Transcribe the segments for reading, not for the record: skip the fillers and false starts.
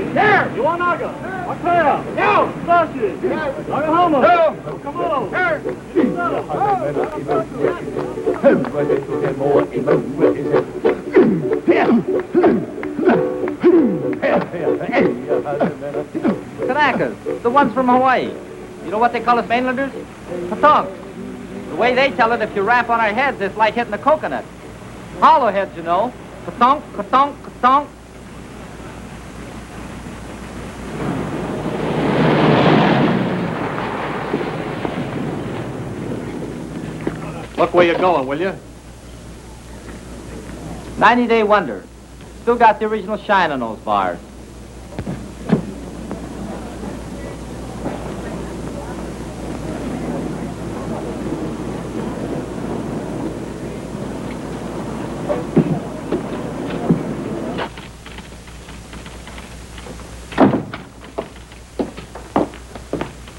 Sausage. Here. You want naga? Akaya. No. Sausage. Nagahama. No. Come on. Kanakas, the ones from Hawaii. You know what they call us mainlanders? Patonks. The way they tell it, if you rap on our heads, it's like hitting a coconut. Hollow heads, you know. Katonk, katonk, katonk. Look where you're going, will you? 90-day wonder. Still got the original shine on those bars.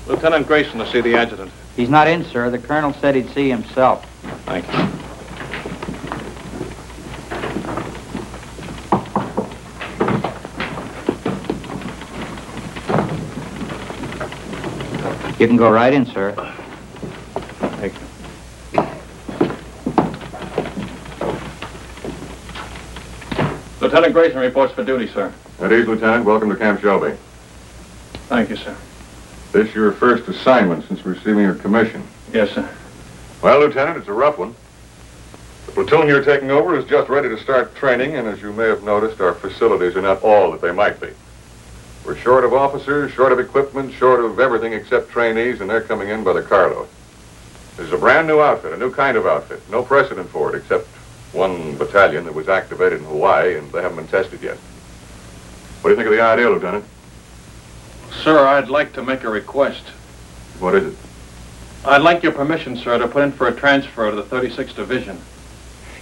Lieutenant Grayson to see the adjutant. He's not in, sir. The colonel said he'd see himself. Thank you. You can go right in, sir. Thank you. Lieutenant Grayson reports for duty, sir. At ease, Lieutenant. Welcome to Camp Shelby. Thank you, sir. This your first assignment since receiving your commission. Yes, sir. Well, Lieutenant, it's a rough one. The platoon you're taking over is just ready to start training, and as you may have noticed, our facilities are not all that they might be. We're short of officers, short of equipment, short of everything except trainees, and they're coming in by the carload. This is a brand new outfit, a new kind of outfit. No precedent for it except one battalion that was activated in Hawaii, and they haven't been tested yet. What do you think of the idea, Lieutenant? Sir, I'd like to make a request. What is it? I'd like your permission, sir, to put in for a transfer to the 36th Division.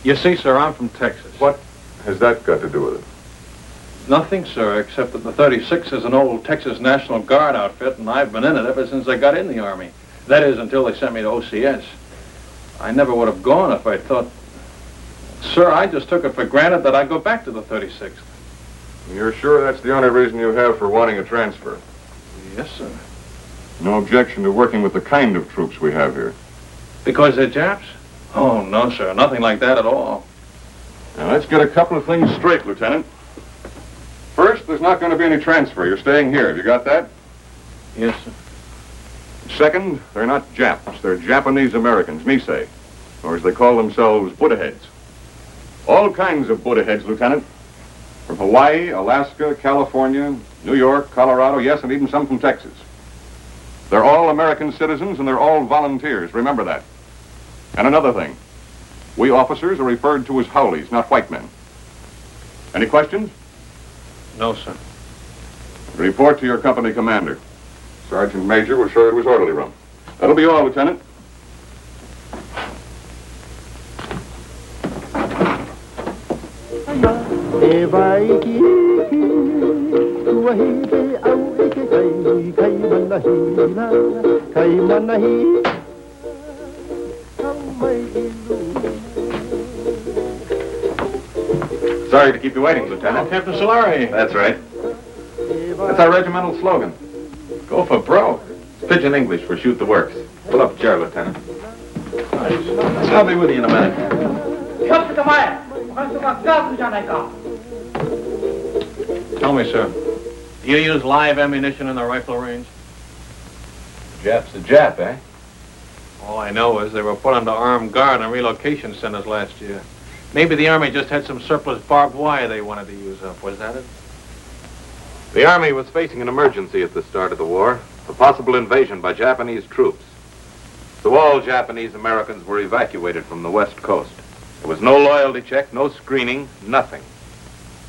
You see, sir, I'm from Texas. What has that got to do with it? Nothing, sir, except that the 36th is an old Texas National Guard outfit, and I've been in it ever since I got in the Army. That is, until they sent me to OCS. I never would have gone if I thought... Sir, I just took it for granted that I'd go back to the 36th. You're sure that's the only reason you have for wanting a transfer? Yes, sir. No objection to working with the kind of troops we have here? Because they're Japs? Oh, no, sir. Nothing like that at all. Now, let's get a couple of things straight, Lieutenant. First, there's not going to be any transfer. You're staying here. Have you got that? Yes, sir. Second, they're not Japs. They're Japanese Americans, Nisei. Or as they call themselves, Buddha heads. All kinds of Buddha heads, Lieutenant. From Hawaii, Alaska, California, New York, Colorado, yes, and even some from Texas. They're all American citizens, and they're all volunteers. Remember that. And another thing. We officers are referred to as Howleys, not white men. Any questions? No, sir. Report to your company commander. Sergeant Major will show you to his orderly room. That'll be all, Lieutenant. Sorry to keep you waiting, Lieutenant. Oh, Captain Solari. That's right. That's our regimental slogan. Go for broke. It's pidgin English for shoot the works. Pull up a chair, Lieutenant. I'll be with you in a minute. Tell me, sir. Do you use live ammunition in the rifle range? Jap's a Jap, eh? All I know is they were put under armed guard in relocation centers last year. Maybe the Army just had some surplus barbed wire they wanted to use up. Was that it? The Army was facing an emergency at the start of the war, a possible invasion by Japanese troops. So all Japanese Americans were evacuated from the West Coast. There was no loyalty check, no screening, nothing.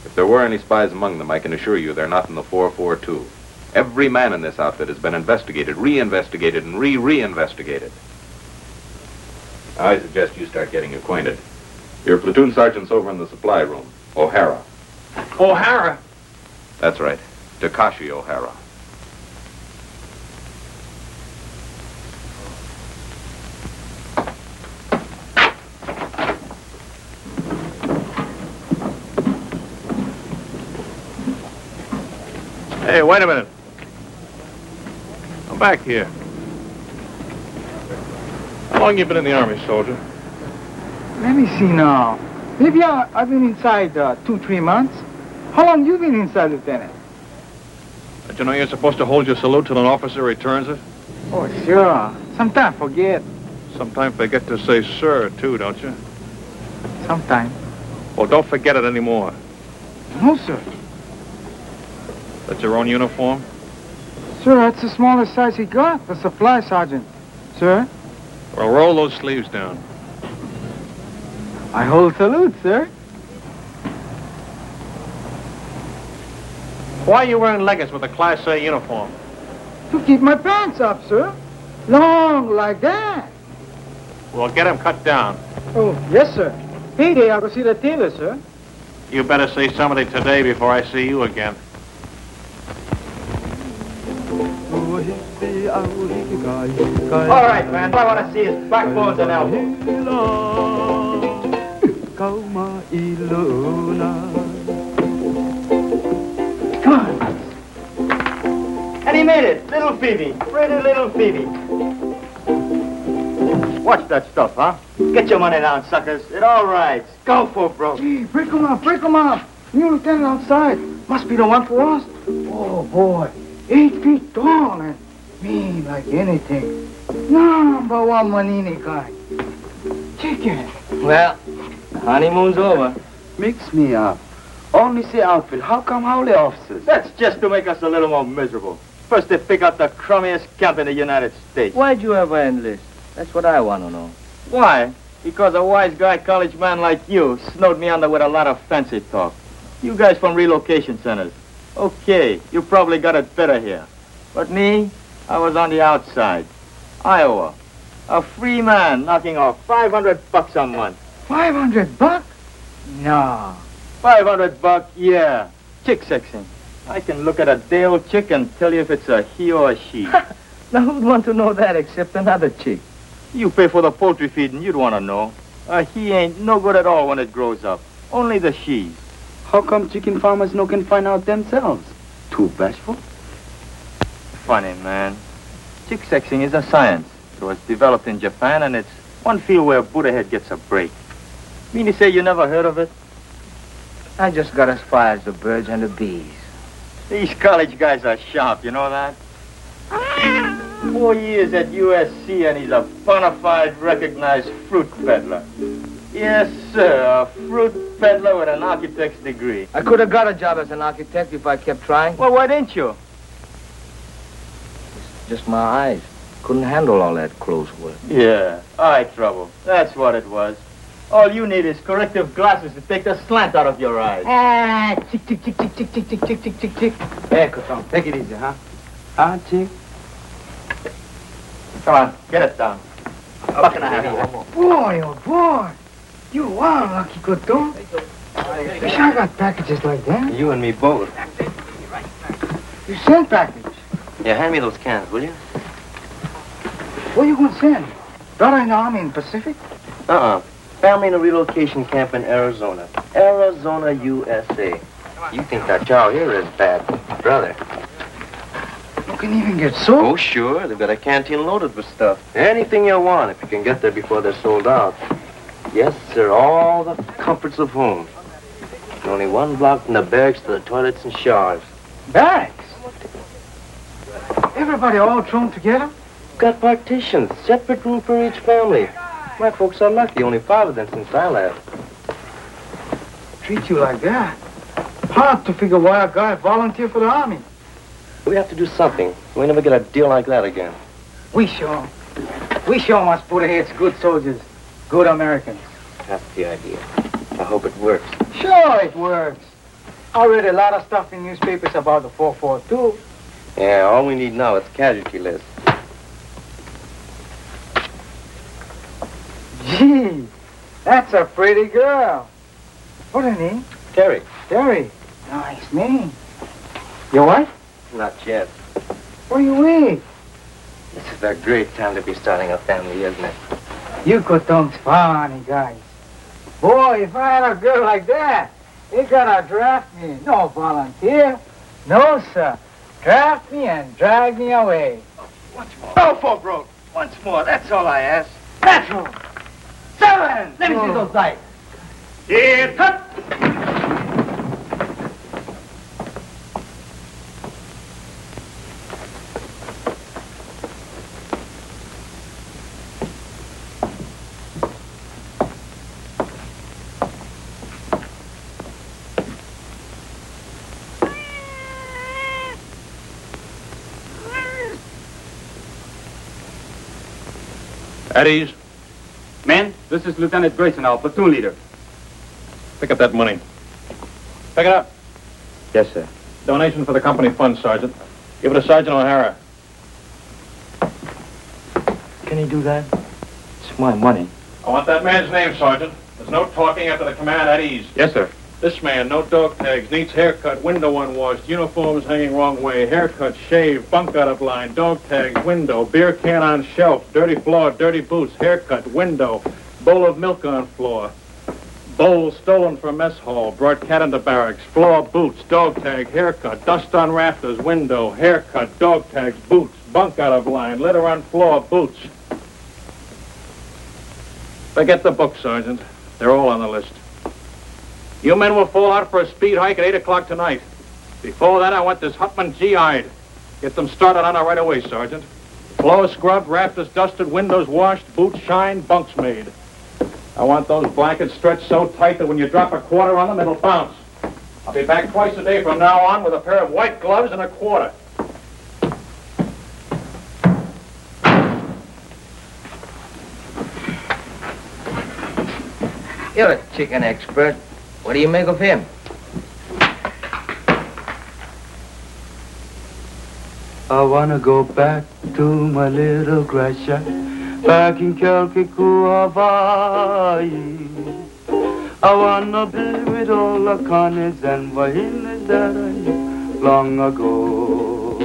If there were any spies among them, I can assure you they're not in the 442. Every man in this outfit has been investigated, re-investigated, and re-investigated. I suggest you start getting acquainted. Your platoon sergeant's over in the supply room, O'Hara. O'Hara? That's right, Takashi O'Hara. Hey, wait a minute. Come back here. How long you been in the Army, soldier? Let me see now. Maybe I've been inside 2-3 months. How long you been inside, Lieutenant? Don't you know you're supposed to hold your salute till an officer returns it? Oh, sure. Sometimes forget. Sometimes forget to say sir, too, don't you? Sometimes. Well, don't forget it anymore. No, sir. That's your own uniform? Sir, that's the smallest size he got. The supply sergeant. Sir? Well, roll those sleeves down. I hold salute, sir. Why are you wearing leggings with a Class A uniform? To keep my pants up, sir. Long like that. Well, get them cut down. Oh, yes, sir. Payday, I'll go see the tailor, sir. You better see somebody today before I see you again. All right, man. All I want to see is backbones and elbows. Come on. And he made it. Little Phoebe. Pretty little Phoebe. Watch that stuff, huh? Get your money down, suckers. It all rides. Go for broke. Gee, break him up, break him up. New lieutenant outside. Must be the one for us. Oh, boy. 8 feet tall and mean like anything. Number one Manini guy. Chicken. Well, honeymoon's over. Mix me up. Only say outfit. How come howley officers? That's just to make us a little more miserable. First they pick out the crummiest camp in the United States. Why'd you ever enlist? That's what I want to know. Why? Because a wise guy college man like you snowed me under with a lot of fancy talk. You guys from relocation centers. Okay, you probably got it better here. But me, I was on the outside. Iowa. A free man knocking off $500 a month. $500? No. $500, yeah. Chick sexing. I can look at a day-old chick and tell you if it's a he or a she. Now who'd want to know that except another chick? You pay for the poultry feed and you'd want to know. A he ain't no good at all when it grows up. Only the she's. How come chicken farmers no can find out themselves? Too bashful? Funny, man. Chick sexing is a science. It was developed in Japan and it's one field where Buddha head gets a break. Mean to say you never heard of it? I just got as far as the birds and the bees. These college guys are sharp, you know that? 4 years at USC and he's a bona fide recognized fruit peddler. Yes, sir, a fruit peddler with an architect's degree. I could have got a job as an architect if I kept trying. Well, why didn't you? Just my eyes. Couldn't handle all that close work. Yeah, eye trouble. That's what it was. All you need is corrective glasses to take the slant out of your eyes. Ah, chick, chick, chick, chick, chick, chick, chick, chick, chick, chick, chick. Hey, Coton, take it easy, huh? Huh, chick? Come on, get it down. What can I have here? Boy, oh boy. You are lucky, good dog. Wish I got packages like that. You and me both. You send package. Yeah, hand me those cans, will you? Where you gonna send? Brother in the Army in Pacific? Family in a relocation camp in Arizona. Arizona, USA. You think that chow here is bad, brother. You can even get soap. Oh, sure. They've got a canteen loaded with stuff. Anything you want if you can get there before they're sold out. Yes, sir. All the comforts of home. And only one block from the barracks to the toilets and showers. Barracks? Everybody all thrown together? Got partitions. Separate room for each family. My folks are lucky. Only 5 of them since I left. Treat you like that. Hard to figure why a guy volunteered for the Army. We have to do something. We never get a deal like that again. We sure must put ahead good soldiers, good Americans. That's the idea. I hope it works. Sure it works. I read a lot of stuff in newspapers about the 442. Yeah, all we need now is casualty list. Gee, that's a pretty girl. What's her name? Terry. Terry. Nice name. Your wife? Not yet. Where you with? This is a great time to be starting a family, isn't it? You Coton's funny guys. Boy, if I had a girl like that, they gotta draft me. No volunteer. No, sir. Trap me and drag me away. Once more. Oh, four broke. Once more. That's all I ask. That's all. 7. Let me see those dice. Here, cut. At ease. Men, this is Lieutenant Grayson, our platoon leader. Pick up that money. Pick it up. Yes, sir. Donation for the company fund, Sergeant. Give it to Sergeant O'Hara. Can he do that? It's my money. I want that man's name, Sergeant. There's no talking after the command at ease. Yes, sir. This man, no dog tags, needs haircut, window unwashed, uniforms hanging wrong way, haircut, shave, bunk out of line, dog tags, window, beer can on shelf, dirty floor, dirty boots, haircut, window, bowl of milk on floor, bowl stolen from mess hall, brought cat into barracks, floor, boots, dog tag, haircut, dust on rafters, window, haircut, dog tags, boots, bunk out of line, litter on floor, boots. Forget the book, Sergeant. They're all on the list. You men will fall out for a speed hike at 8 o'clock tonight. Before that, I want this Hutman GI'd. Get them started on it right away, Sergeant. Floors scrubbed, rafters dusted, windows washed, boots shined, bunks made. I want those blankets stretched so tight that when you drop a quarter on them, it'll bounce. I'll be back twice a day from now on with a pair of white gloves and a quarter. You're a chicken expert. What do you make of him? I wanna go back to my little grass shack back in Kealakekua, Hawaii. I wanna be with all the Connies and Wahinas that I knew long ago.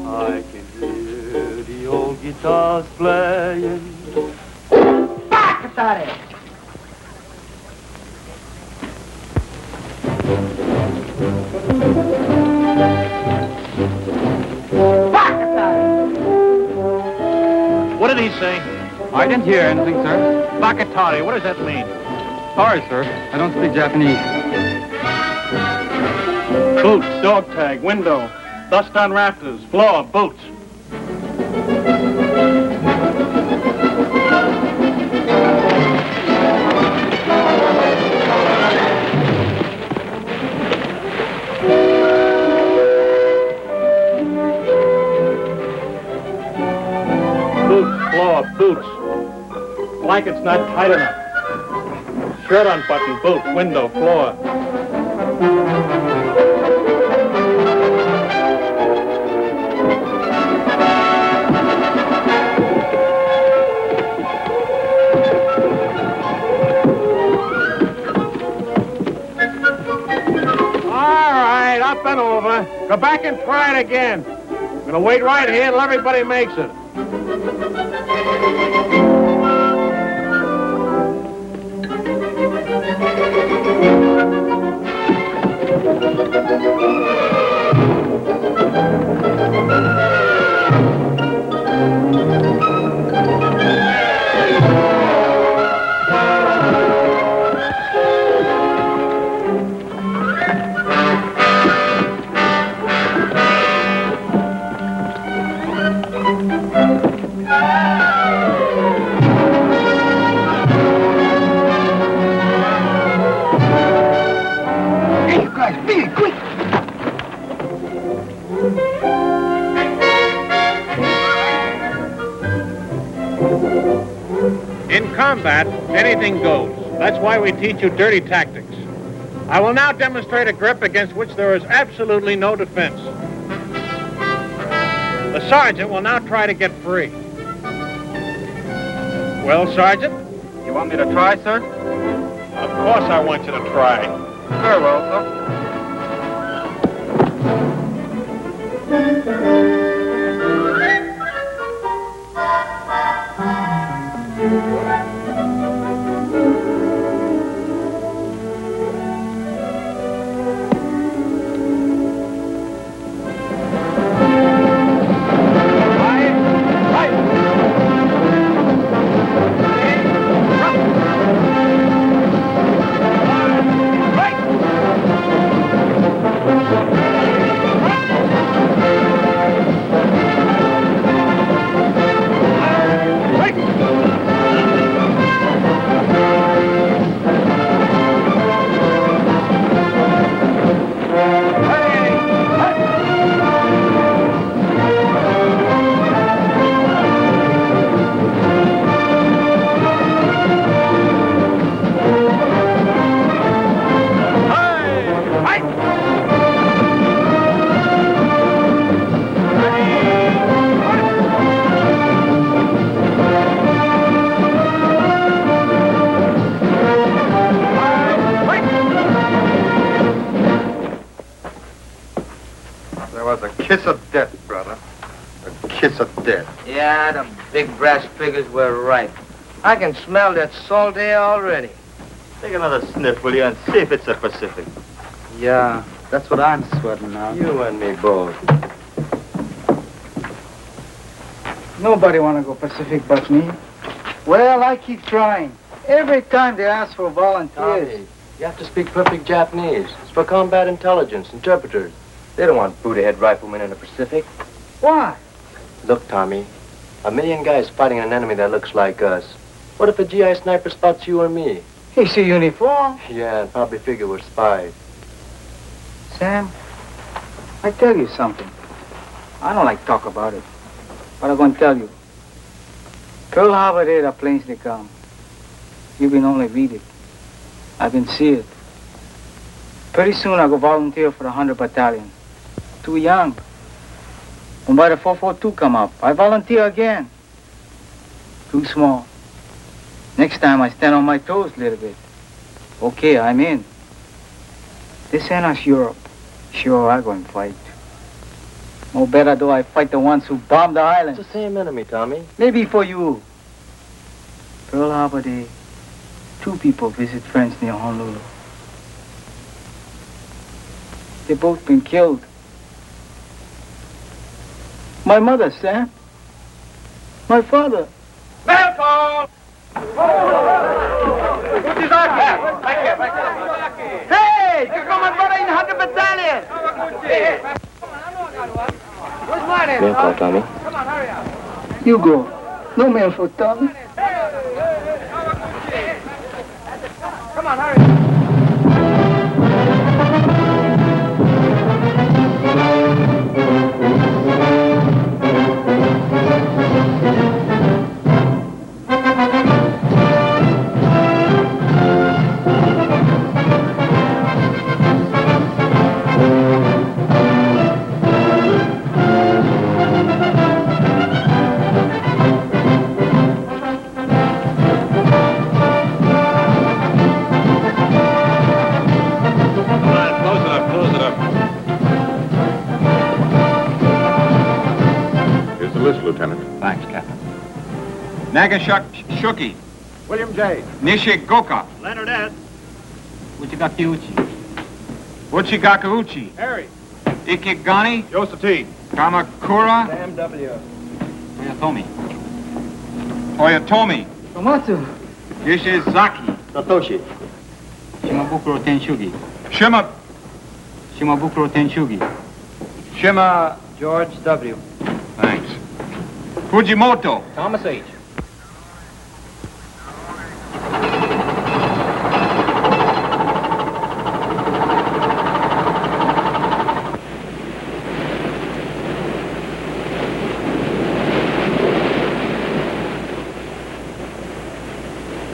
I can hear the old guitars playing. Back at it! What did he say? I didn't hear anything, sir. Bakatari, what does that mean? Sorry, sir. I don't speak Japanese. Boots, dog tag, window, dust on rafters, floor, boots. Boots. Blanket's not tight enough. Shirt unbuttoned, boots, window, floor. All right, up and over. Go back and try it again. I'm gonna wait right here till everybody makes it. In combat, anything goes. That's why we teach you dirty tactics. I will now demonstrate a grip against which there is absolutely no defense. The sergeant will now try to get free. Well, Sergeant? You want me to try, sir? Of course I want you to try. Very well, sir. was a kiss of death, brother. A kiss of death. Yeah, the big brass figures were right. I can smell that salt air already. Take another sniff, will you, and see if it's the Pacific. Yeah, that's what I'm sweating now. You and me both. Nobody want to go Pacific but me. Well, I keep trying. Every time they ask for volunteers. Tommy, you have to speak perfect Japanese. It's for combat intelligence, interpreters. They don't want Buddha-head riflemen in the Pacific. Why? Look, Tommy, 1,000,000 guys fighting an enemy that looks like us. What if a GI sniper spots you or me? He see uniform. Yeah, and probably figure we're spies. Sam, I tell you something. I don't like talk about it, but I'm gonna tell you. Pearl Harbor there, the planes they come. You been only read it. I've been see it. Pretty soon I'll go volunteer for the 100 Battalion. Too young. And by the 442 come up, I volunteer again. Too small. Next time I stand on my toes a little bit. Okay, I'm in. This ain't us Europe. Sure, I go and fight. No better do I fight the ones who bombed the island. It's the same enemy, Tommy. Maybe for you. Pearl Harbor Day, 2 people visit friends near Honolulu. They both been killed. My mother, Sam. My father. Welcome! Hey, you come and brother in 100 Battalion! Where's my name? Mail call, Tommy. Come on, hurry up. You go. No mail for Tommy. Come on, hurry up. Lieutenant. Thanks, Captain. Nagashuki. William J. Nishigoka. Leonard S. Uchigakiuchi. Uchigakauchi. Harry. Ikigani. Joseph T. Kamakura. Sam W. Toyotomi. Toyotomi. Tomatsu. Ishizaki. Satoshi. Shimabukuro Tenshugi. Shimabukuro Tenshugi. Shima. George W. Thanks. Fujimoto. Thomas H.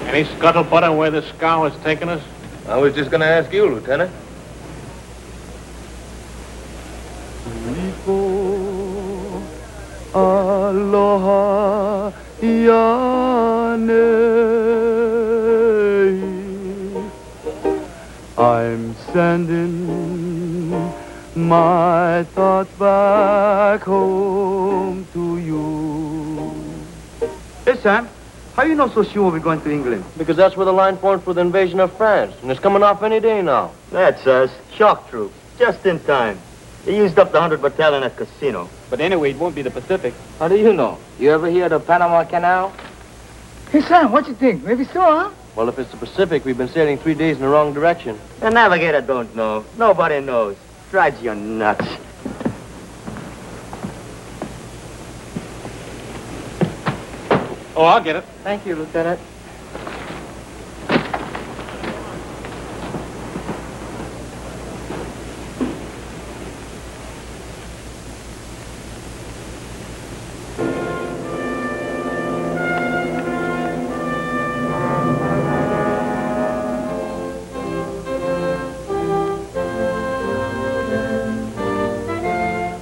Any scuttlebutt on where this scow is taking us? I was just going to ask you, Lieutenant. Aloha Yane. I'm sending my thoughts back home to you. Hey, Sam, how you know so sure we're going to England? Because that's where the line forms for the invasion of France, and it's coming off any day now. That's us. Shock troops. Just in time. They used up the 100 Battalion at Casino. But anyway, it won't be the Pacific. How do you know? You ever hear of the Panama Canal? Hey, Sam, what you think? Maybe so, huh? Well, if it's the Pacific, we've been sailing 3 days in the wrong direction. The navigator don't know. Nobody knows. Drives you nuts. Oh, I'll get it. Thank you, Lieutenant.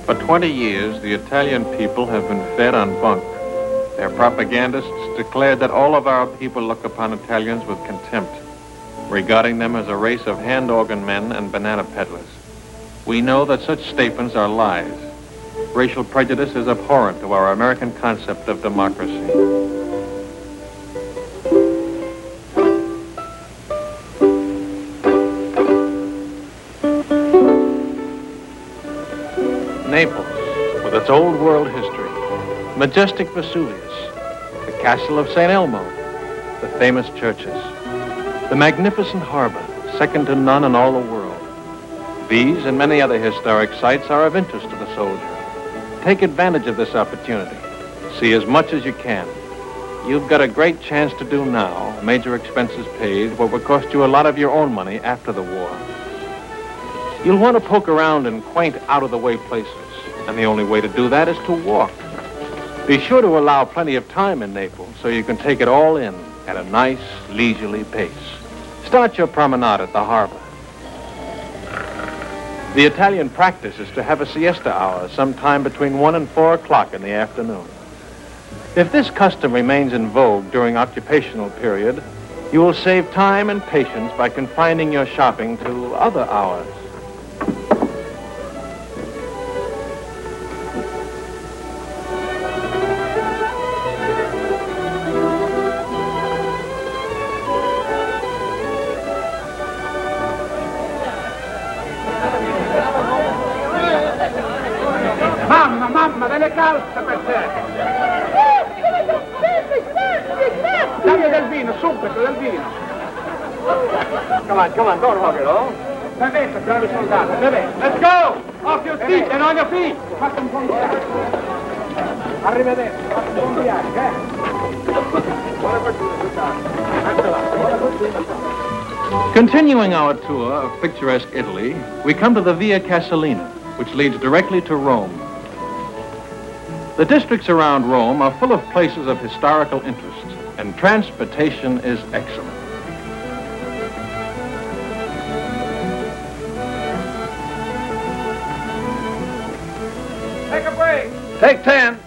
For 20 years, the Italian people have been fed on bunk. Their propagandists declared that all of our people look upon Italians with contempt, regarding them as a race of hand organ men and banana peddlers. We know that such statements are lies. Racial prejudice is abhorrent to our American concept of democracy. Naples, with its old world history, majestic Vesuvius, the castle of St. Elmo, the famous churches, the magnificent harbor, second to none in all the world. These and many other historic sites are of interest to the soldier. Take advantage of this opportunity. See as much as you can. You've got a great chance to do now, major expenses paid, what will cost you a lot of your own money after the war. You'll want to poke around in quaint, out-of-the-way places, and the only way to do that is to walk. Be sure to allow plenty of time in Naples so you can take it all in at a nice, leisurely pace. Start your promenade at the harbor. The Italian practice is to have a siesta hour sometime between 1 and 4 o'clock in the afternoon. If this custom remains in vogue during occupational period, you will save time and patience by confining your shopping to other hours. Mamma, delle calze per te! Dammi del vino, subito, del vino! Come on, don't hug it, oh? Bevete, bravi soldati, bevete! Let's go! Off your feet and on your feet! Fate un buon viaggio! Arrivederci, fate un buon viaggio, eh? Buona fortuna, Continuing our tour of picturesque Italy, we come to the Via Casalina, which leads directly to Rome. The districts around Rome are full of places of historical interest, and transportation is excellent. Take a break! Take 10.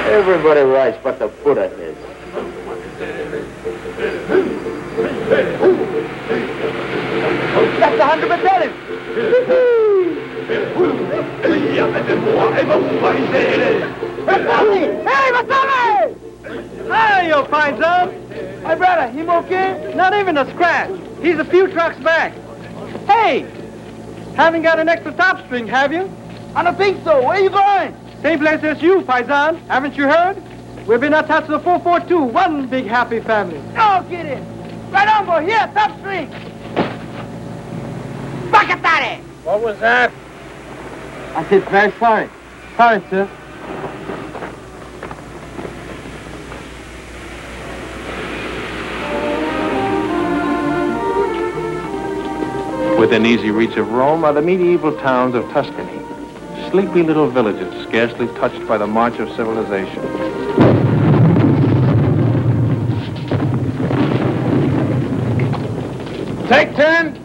Everybody rides but the Buddha heads. That's 100 battalion! Hey, what's up, Hi, you Paisan. My brother, him okay? Not even a scratch. He's a few trucks back. Hey, haven't got an extra top string, have you? I don't think so. Where you going? Same place as you, Paisan. Haven't you heard? We've been attached to the 442, one big happy family. No, get it. Right on, boy. Here, top string. Bacatare! What was that? I said, very sorry. Sorry, sir. Within easy reach of Rome are the medieval towns of Tuscany, sleepy little villages scarcely touched by the march of civilization. Take 10.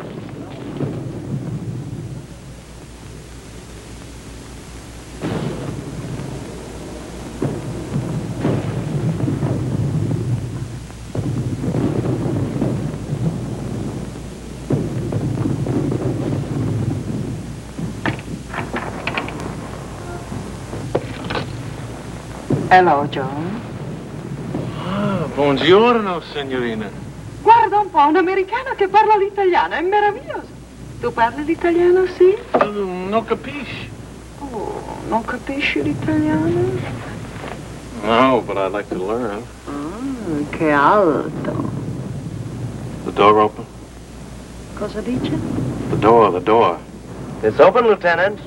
Hello, John. Ah, buongiorno, signorina. Guarda un po', un americano che parla l'italiano, è meraviglioso. Tu parli l'italiano, sì? Non capisci. Oh, non capisci l'italiano? No, but I'd like to learn. Che alto. The door open? Cosa dice? The door. It's open, Lieutenant.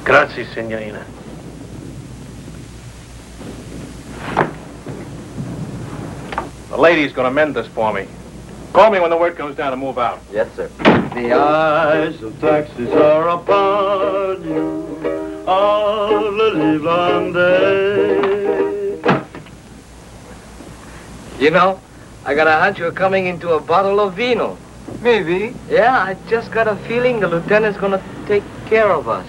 Grazie, signorina. The lady's gonna mend this for me. Call me when the word comes down to move out. Yes, sir. The eyes of taxis are upon you all the livelong day. You know, I got a hunch you're coming into a bottle of vino. Maybe. Yeah, I just got a feeling the lieutenant's gonna take care of us.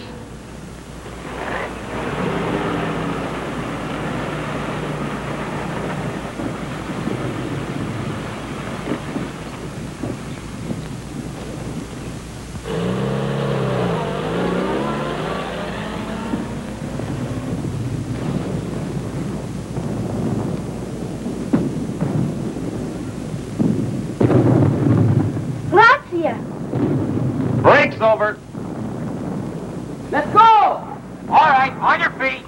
Mike's over. Let's go! All right, on your feet.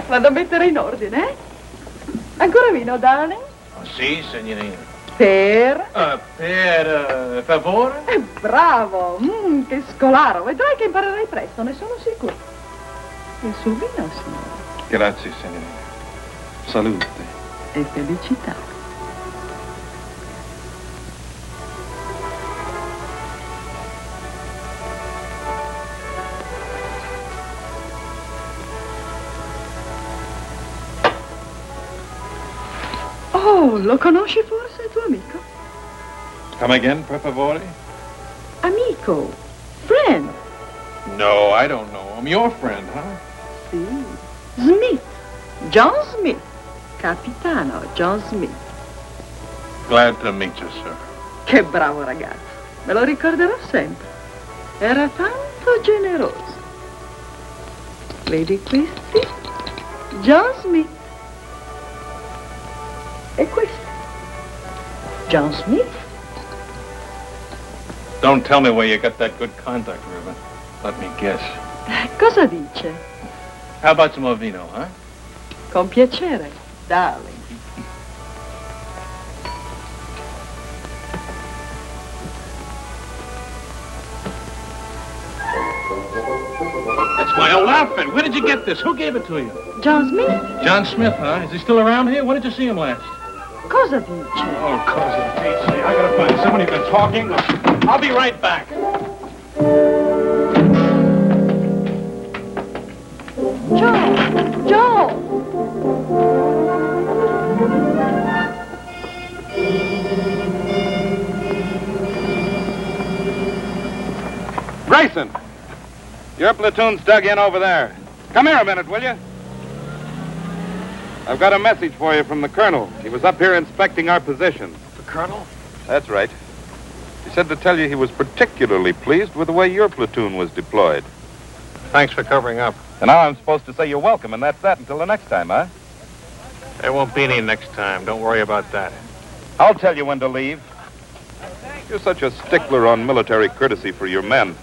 Vado a mettere in ordine, eh? Ancora vino, darling? Sì, signorina. Per? Per favore? Bravo! Che scolaro! Vedrai che imparerai presto, ne sono sicuro. Il suo vino, signore. Grazie, signorina. Salute. E felicità. Oh, lo conosci forse, il tuo amico? Come again, per favore? Amico. Friend. No, I don't know him. Your friend, huh? Sì. Smith. John Smith. Capitano John Smith. Glad to meet you, sir. Che bravo ragazzo. Me lo ricorderò sempre. Era tanto generoso. Vedi questi? John Smith. E questo? John Smith? Don't tell me where you got that good contact, River. Let me guess. Cosa dice? How about some more vino, huh? Con piacere, darling. That's my old outfit. Where did you get this? Who gave it to you? John Smith? John Smith, huh? Is he still around here? When did you see him last? Cosa dice? Oh, cousin, Pete, I gotta find someone who's been talking. I'll be right back. Joe! Grayson, your platoon's dug in over there. Come here a minute, will you? I've got a message for you from the colonel. He was up here inspecting our position. The colonel? That's right. He said to tell you he was particularly pleased with the way your platoon was deployed. Thanks for covering up. And now I'm supposed to say you're welcome, and that's that until the next time, huh? There won't be any next time. Don't worry about that. I'll tell you when to leave. You're such a stickler on military courtesy for your men.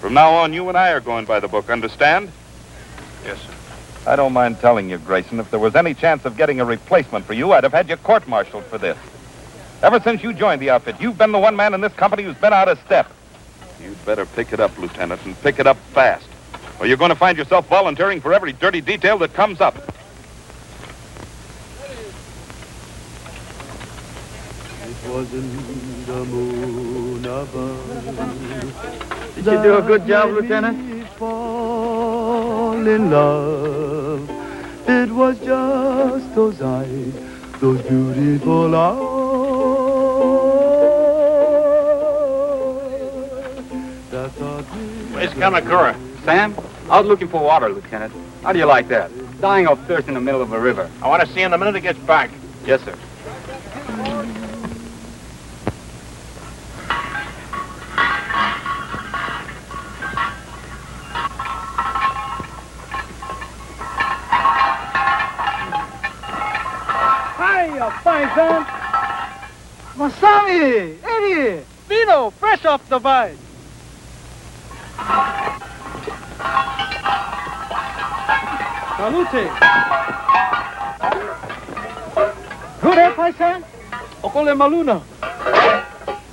From now on, you and I are going by the book, understand? Yes, sir. I don't mind telling you, Grayson, if there was any chance of getting a replacement for you, I'd have had you court-martialed for this. Ever since you joined the outfit, you've been the one man in this company who's been out of step. You'd better pick it up, Lieutenant, and pick it up fast, or you're going to find yourself volunteering for every dirty detail that comes up. It wasn't the moon above. Did you do a good job, Lieutenant? Fall in love. It was just those eyes, those beautiful eyes. Where's Kamakura? Sam, out looking for water, Lieutenant. How do you like that? Dying of thirst in the middle of a river. I want to see him the minute he gets back. Yes, sir. Hiya, fine son. Masami, Eddie, Vino, fresh off the vine. Salute. Good, eh, paisan? Okole maluna.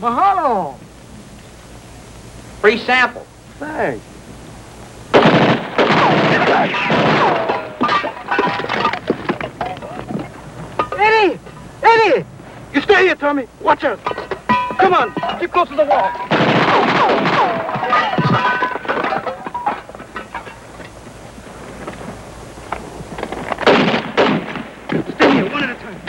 Mahalo. Free sample. Thanks. Eddie! Eddie! You stay here, Tommy. Watch out. Come on, keep close to the wall. Stay here, one at a time.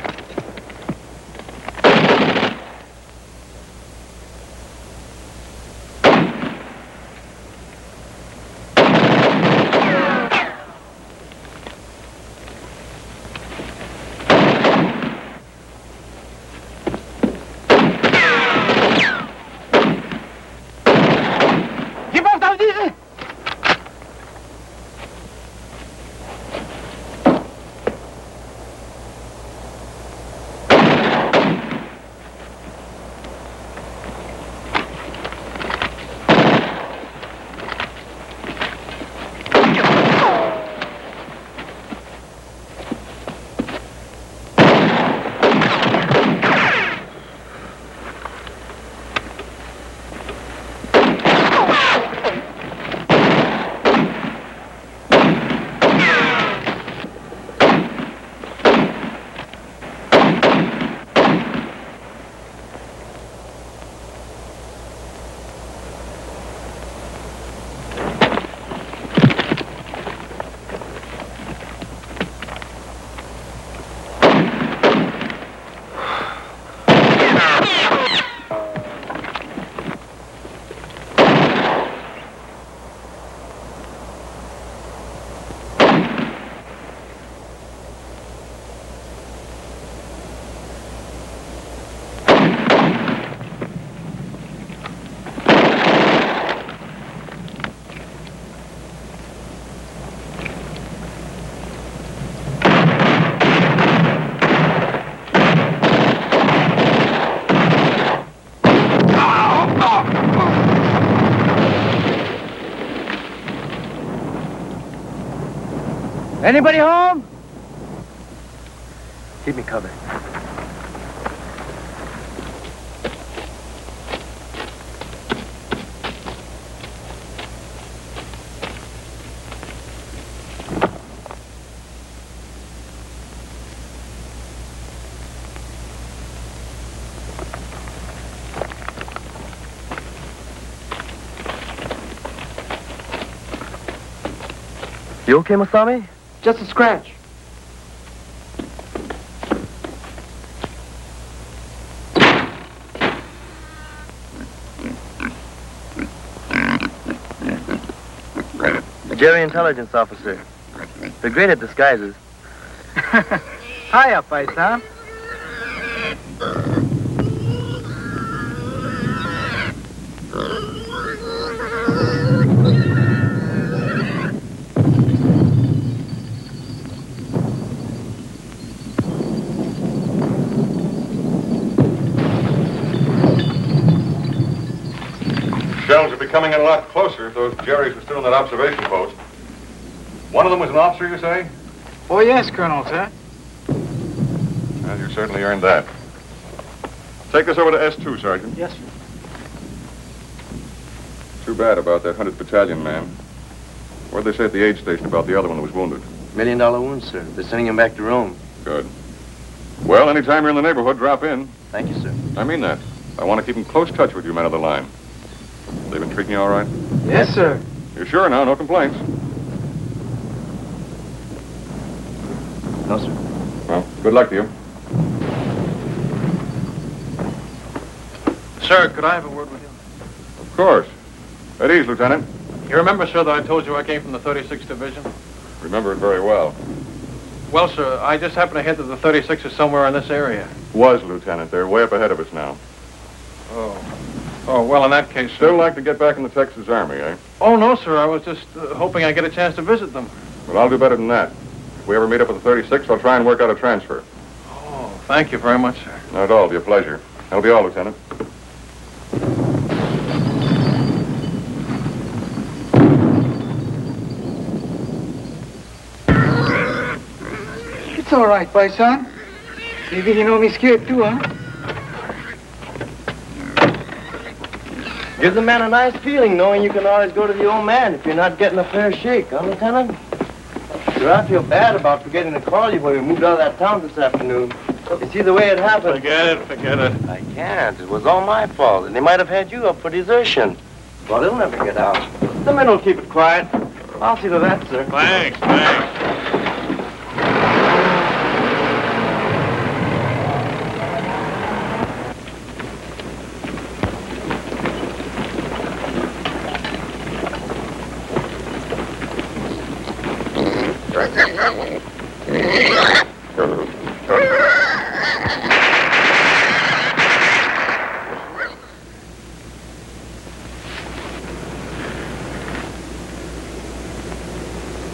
Anybody home? Keep me covered. You okay, Masami? Just a scratch. Jerry, intelligence officer. They're great at disguises. Hiya, Paisan. Shells would be coming in a lot closer if those Jerrys were still in that observation post. One of them was an officer, you say? Oh, yes, Colonel, sir. Well, you certainly earned that. Take this over to S2, Sergeant. Yes, sir. Too bad about that 100th Battalion man. What'd they say at the aid station about the other one that was wounded? $1 million wound, sir. They're sending him back to Rome. Good. Well, anytime you're in the neighborhood, drop in. Thank you, sir. I mean that. I want to keep in close touch with you men of the line. They've been treating you all right? Yes, sir. You're sure now? No complaints? No, sir. Well, good luck to you. Sir, could I have a word with you? Of course. At ease, Lieutenant. You remember, sir, that I told you I came from the 36th Division? Remember it very well. Well, sir, I just happen to head that the 36 is somewhere in this area. Was, Lieutenant. They're way up ahead of us now. Oh, well, in that case, sir. Still like to get back in the Texas Army, eh? Oh, no, sir. I was just hoping I'd get a chance to visit them. Well, I'll do better than that. If we ever meet up with the 36, I'll try and work out a transfer. Oh, thank you very much, sir. Not at all. It'll be a pleasure. That'll be all, Lieutenant. It's all right, Paisan. Maybe he know me scared too, huh? Gives the man a nice feeling knowing you can always go to the old man if you're not getting a fair shake, huh, Lieutenant? Sure, I feel bad about forgetting to call you when we moved out of that town this afternoon. You see the way it happened? Forget it. I can't. It was all my fault, and they might have had you up for desertion. Well, they'll never get out. The men will keep it quiet. I'll see to that, sir. Thanks.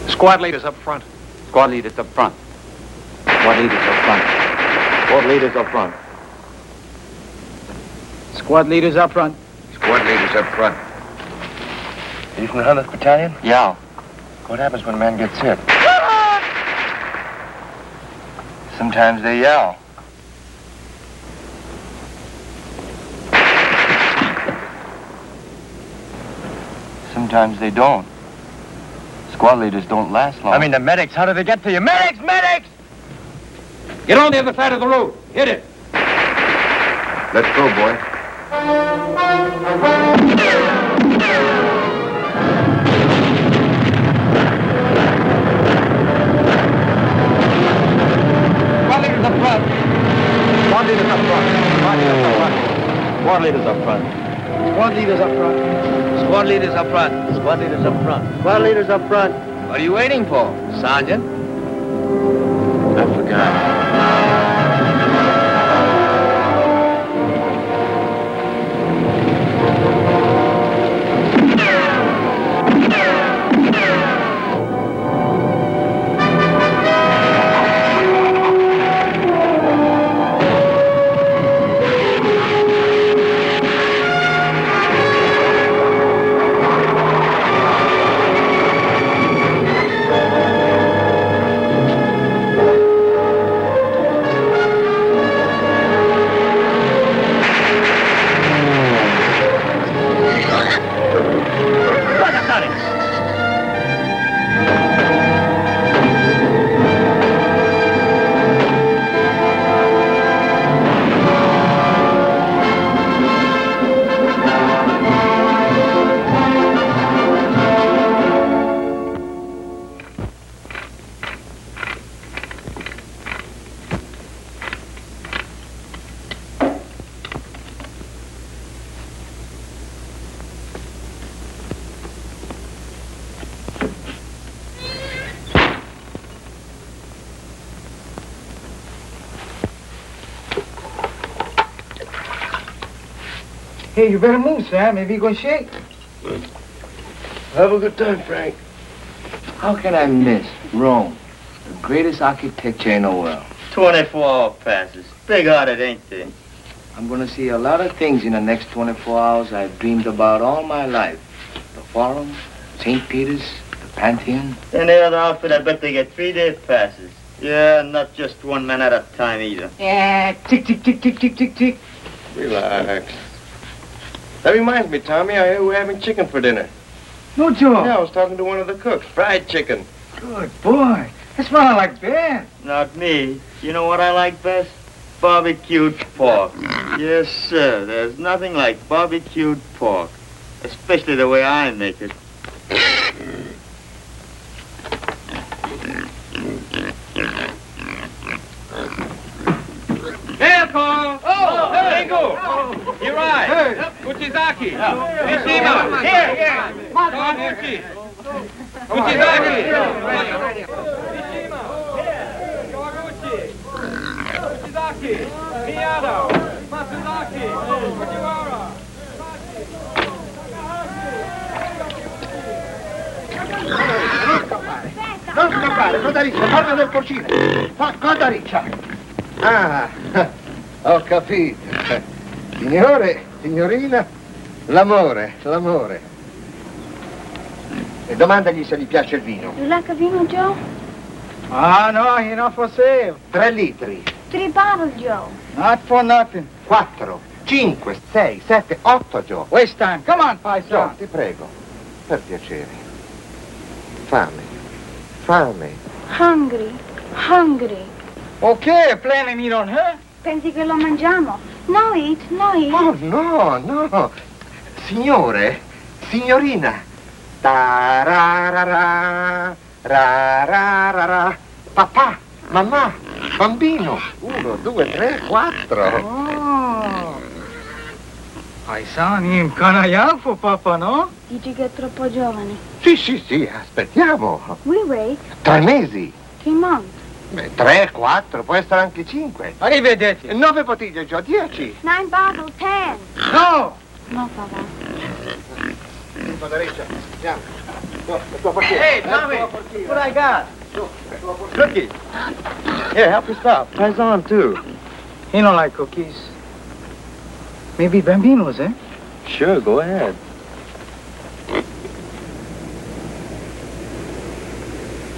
Squad leaders up front. Squad leaders up front. Squad leaders up front. Squad leaders up front. Squad leaders up front. Squad leaders up front. Are you from the 100th Battalion? Yeah. What happens when a man gets hit? Sometimes they yell. Sometimes they don't. Squad leaders don't last long. I mean, the medics. How do they get to you? Medics! Get on the other side of the road. Hit it. Let's go, boy. Squad leaders up front. Squad leaders up front. Squad leaders up front. Squad leaders up front. Squad leaders up front. Squad leaders up front. Squad leaders up front. What are you waiting for, Sergeant? I forgot. Hey, you better move, Sam. Maybe you're going to shake. Have a good time, Frank. How can I miss Rome, the greatest architecture in the world? 24-hour passes. Big-hearted, ain't they? I'm going to see a lot of things in the next 24 hours I've dreamed about all my life. The Forum, St. Peter's, the Pantheon. In the other outfit, I bet they get 3-day passes. Yeah, not just one man at a time either. Yeah, tick, tick, tick, tick, tick, tick, tick. Relax. That reminds me, Tommy, I hear we're having chicken for dinner. No joke. Yeah, I was talking to one of the cooks. Fried chicken. Good boy. That's what I like best. Not me. You know what I like best? Barbecued pork. Yes, sir. There's nothing like barbecued pork. Especially the way I make it. Hey, Carl! Oh, hey, go! You're right. Uchizaki! Mishima! Here. Don Uchi! Uchizaki! Mishima! Kawaguchi! Uchizaki! Miyano! Matsuzaki! Fujiwara! Non scappare, Codariccia, torna nel porcino. Codariccia. Ah, ho capito. Signore, signorina, l'amore. E domandagli se gli piace il vino. You like a vino, Joe? Ah, no, you're not for sale. 3 litri, 3 bottles, Joe. Not for nothing. 4, 5, 6, 7, 8, Joe. Waste time. Come on, Joe, Paisan. ti prego, per piacere. Fame. Hungry. Okay, planning meat on her. Pensi che lo mangiamo? No eat. Oh, no. Signore, signorina. Tararara, rararara. Papà, mamma, bambino. 1, 2, 3, 4. Oh. Paisan, I'm kinda young for Papa, no? Dici che è troppo giovane. Sì, aspettiamo. We wait 3 mesi. 3 months. 3, 4, può essere anche 5. Arrivederci. 9 bottiglie, Joe, 10. 9 bottles, 10. No! No, papà. Codariccia, andiamo. Hey, Tommy, what I got? Cookies. Here, help yourself. Paisan, too. He don't like cookies. Maybe Bambino's, eh? Sure, go ahead.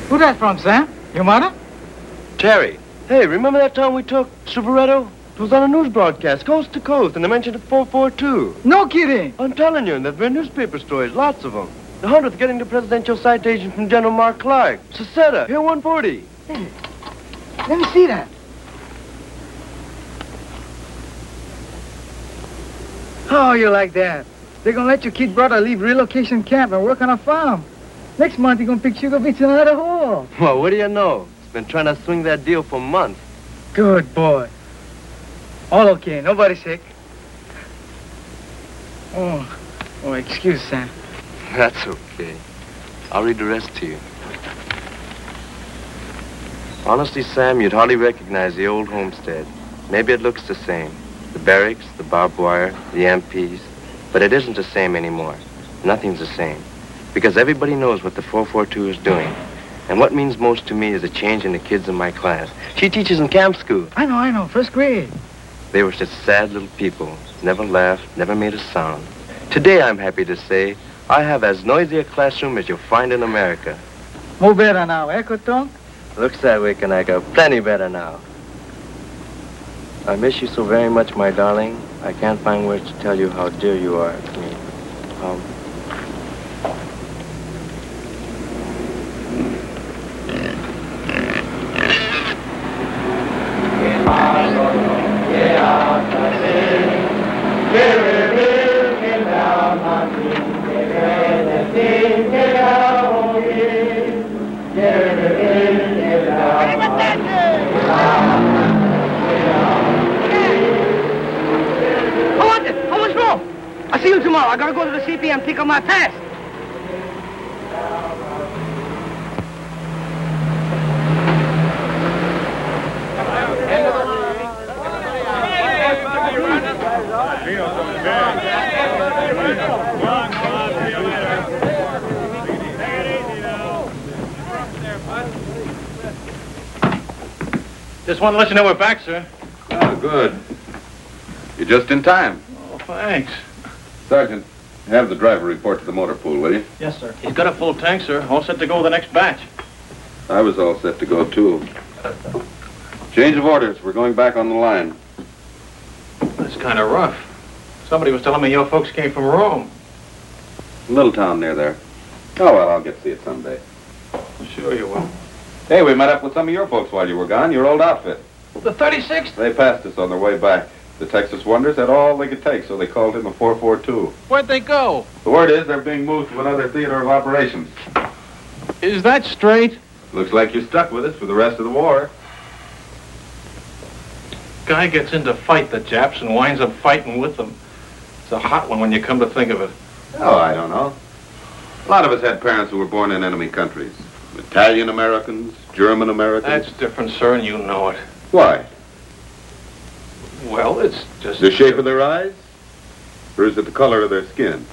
Who that from, Sam? Your mother? Terry. Hey, remember that time we took Superetto? It was on a news broadcast, coast to coast, and they mentioned 442. No kidding. I'm telling you, and there've been newspaper stories, lots of them. The 100th getting the presidential citation from General Mark Clark. Seceta, here 140. Hey, let me see that. Oh, you like that? They're gonna let your kid brother leave relocation camp and work on a farm. Next month, you're gonna pick sugar beets in another hole. Well, what do you know? He's been trying to swing that deal for months. Good boy. All okay, nobody sick. Oh, excuse, Sam. That's okay. I'll read the rest to you. Honestly, Sam, you'd hardly recognize the old homestead. Maybe it looks the same. The barracks, the barbed wire, the MPs. But it isn't the same anymore. Nothing's the same. Because everybody knows what the 442 is doing. And what means most to me is a change in the kids in my class. She teaches in camp school. I know, first grade. They were such sad little people. Never laughed, never made a sound. Today, I'm happy to say, I have as noisy a classroom as you'll find in America. More better now, eh, Cotton? Looks that way, Kanaka. Plenty better now. I miss you so very much, my darling. I can't find words to tell you how dear you are to me. How much more? I'll see you tomorrow. I gotta go to the CP and pick up my test. Vino's on the bag. Just want to let you know we're back, sir. Oh, good. You're just in time. Oh, thanks. Sergeant, have the driver report to the motor pool, will you? Yes, sir. He's got a full tank, sir. All set to go with the next batch. I was all set to go, too. Change of orders. We're going back on the line. That's kind of rough. Somebody was telling me your folks came from Rome. Little town near there. Oh, well, I'll get to see it someday. Sure you will. Hey, we met up with some of your folks while you were gone. Your old outfit. The 36th? They passed us on their way back. The Texas Wonders had all they could take, so they called in the 442. Where'd they go? The word is they're being moved to another theater of operations. Is that straight? Looks like you're stuck with us for the rest of the war. Guy gets in to fight the Japs and winds up fighting with them. It's a hot one when you come to think of it. Oh, I don't know. A lot of us had parents who were born in enemy countries. Italian Americans, German Americans. That's different, sir, and you know it. Why? Well, it's just... The shape of their eyes? Or is it the color of their skin?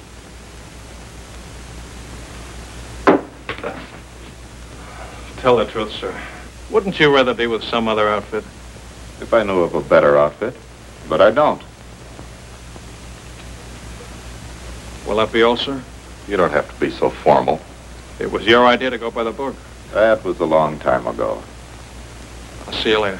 Tell the truth, sir. Wouldn't you rather be with some other outfit? If I knew of a better outfit. But I don't. Will that be all, sir? You don't have to be so formal. It was your idea to go by the book. That was a long time ago. I'll see you later.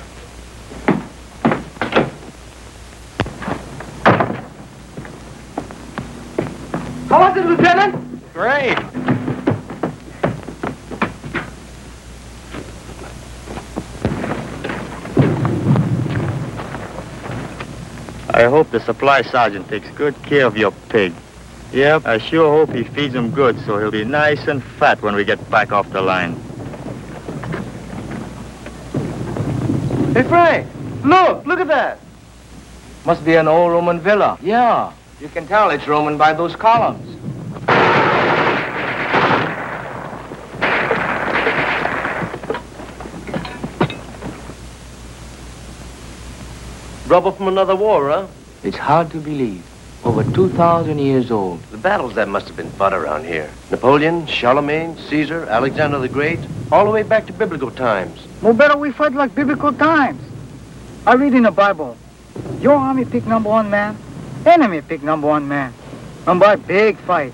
How was it, Lieutenant? Great. I hope the supply sergeant takes good care of your pig. Yep, I sure hope he feeds him good so he'll be nice and fat when we get back off the line. Hey, Frank, look at that. Must be an old Roman villa. Yeah, you can tell it's Roman by those columns. Rubber from another war, huh? It's hard to believe. Over 2,000 years old. The battles that must have been fought around here. Napoleon, Charlemagne, Caesar, Alexander the Great, all the way back to biblical times. No better we fight like biblical times. I read in the Bible, your army pick number 1 man, enemy pick number 1 man. And by big fight,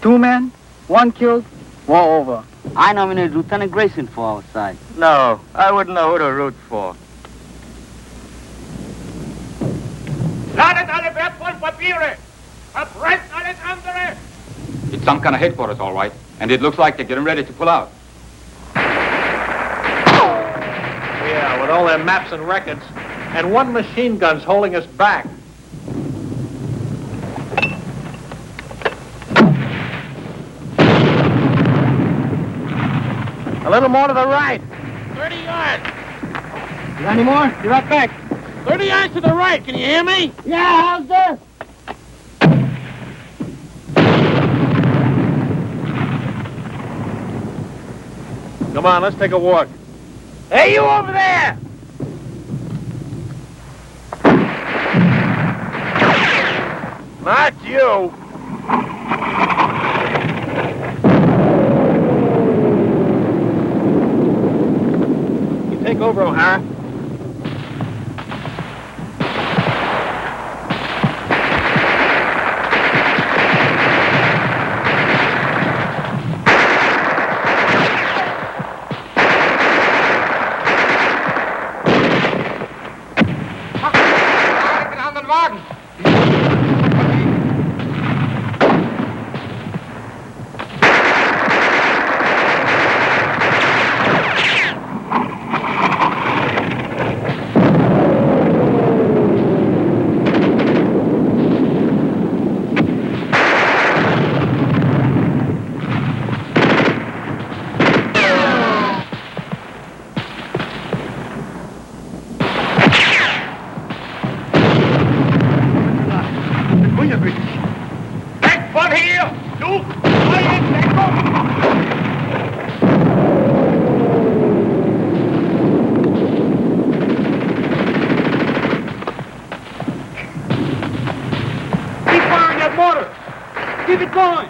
2 men, 1 killed, war over. I nominated Lieutenant Grayson for our side. No, I wouldn't know who to root for. Ladet alle wertvollen Papiere! Verbrennt alles andere! It's some kind of headquarters, all right. And it looks like they're getting ready to pull out. Yeah, with all their maps and records. And 1 machine gun's holding us back. A little more to the right. 30 yards! You got any more? Be right back. 30 yards to the right, can you hear me? Yeah, how's this? Come on, let's take a walk. Hey, you over there! Not you! You take over, O'Hara. Keep it going!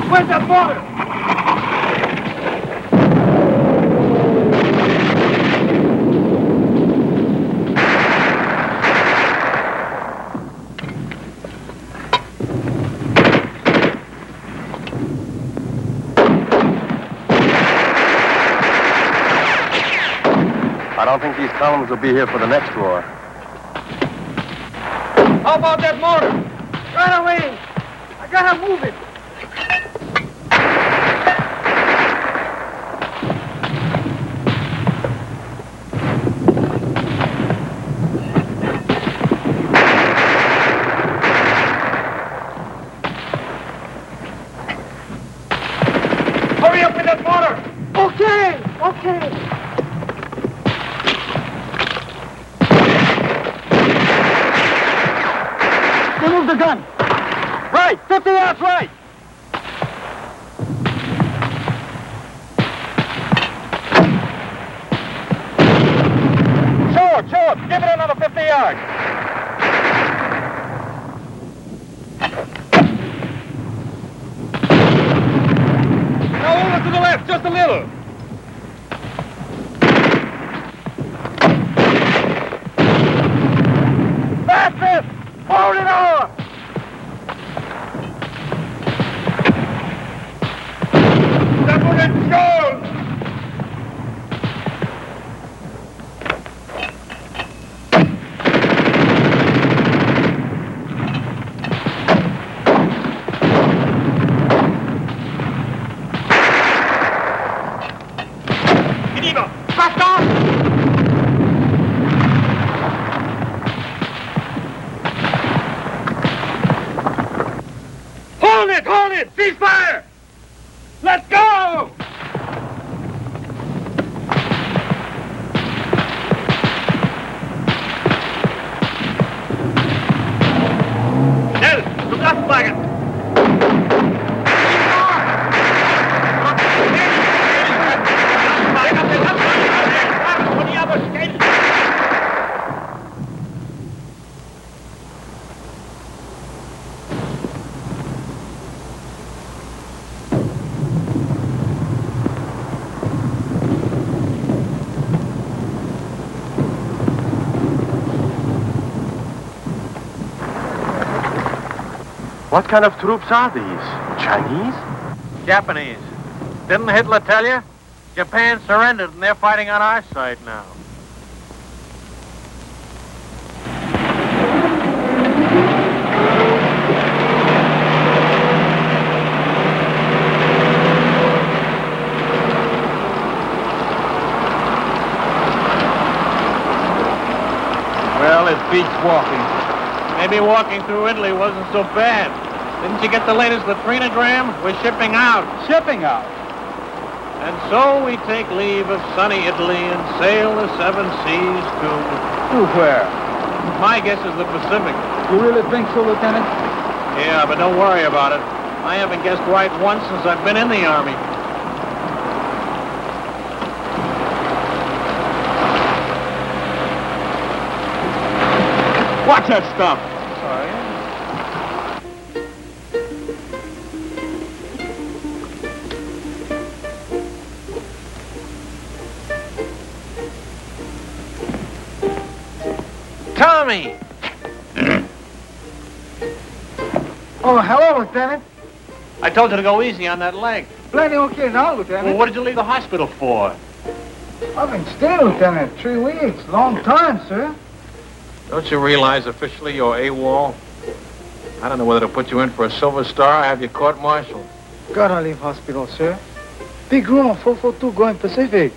Where's that water? I don't think these columns will be here for the next war. How about that motor? Right away! I gotta move it! Hurry up with that motor! Okay! Okay! Remove the gun! Right! 50 yards right! Sure! Give it another 50 yards! Now over to the left, just a little! That's it! Hold it on! Double it, goal! Finito! Basta! Hold it! Cease fire! Let's go! Schnell! Zum Lastwagen! What kind of troops are these? Chinese? Japanese. Didn't Hitler tell you? Japan surrendered and they're fighting on our side now. Well, it beats walking. Maybe walking through Italy wasn't so bad. Didn't you get the latest latrinogram? We're shipping out. Shipping out. And so we take leave of sunny Italy and sail the seven seas To where? my guess is the Pacific. You really think so, Lieutenant? Yeah, but don't worry about it. I haven't guessed right once since I've been in the Army. Watch that stuff. Sorry. Tommy! Oh, hello, Lieutenant. I told you to go easy on that leg. Plenty okay now, Lieutenant. Well, what did you leave the hospital for? I've been staying, Lieutenant. 3 weeks. Long time, sir. Don't you realize officially you're AWOL? I don't know whether to put you in for a silver star or have you court-martialed. Gotta leave hospital, sir. Big room, 442 going Pacific.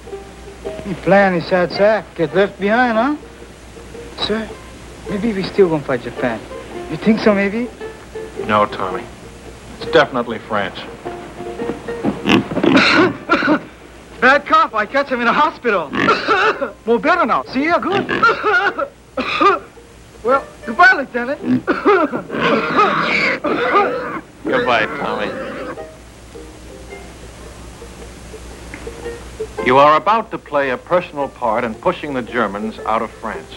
Me plan is sad sack. Get left behind, huh? Sir, maybe we still gonna fight Japan. You think so, maybe? No, Tommy. It's definitely France. Bad cop. I catch him in a hospital. More better now. See ya, good. Well, goodbye, Lieutenant. Goodbye, Tommy. You are about to play a personal part in pushing the Germans out of France.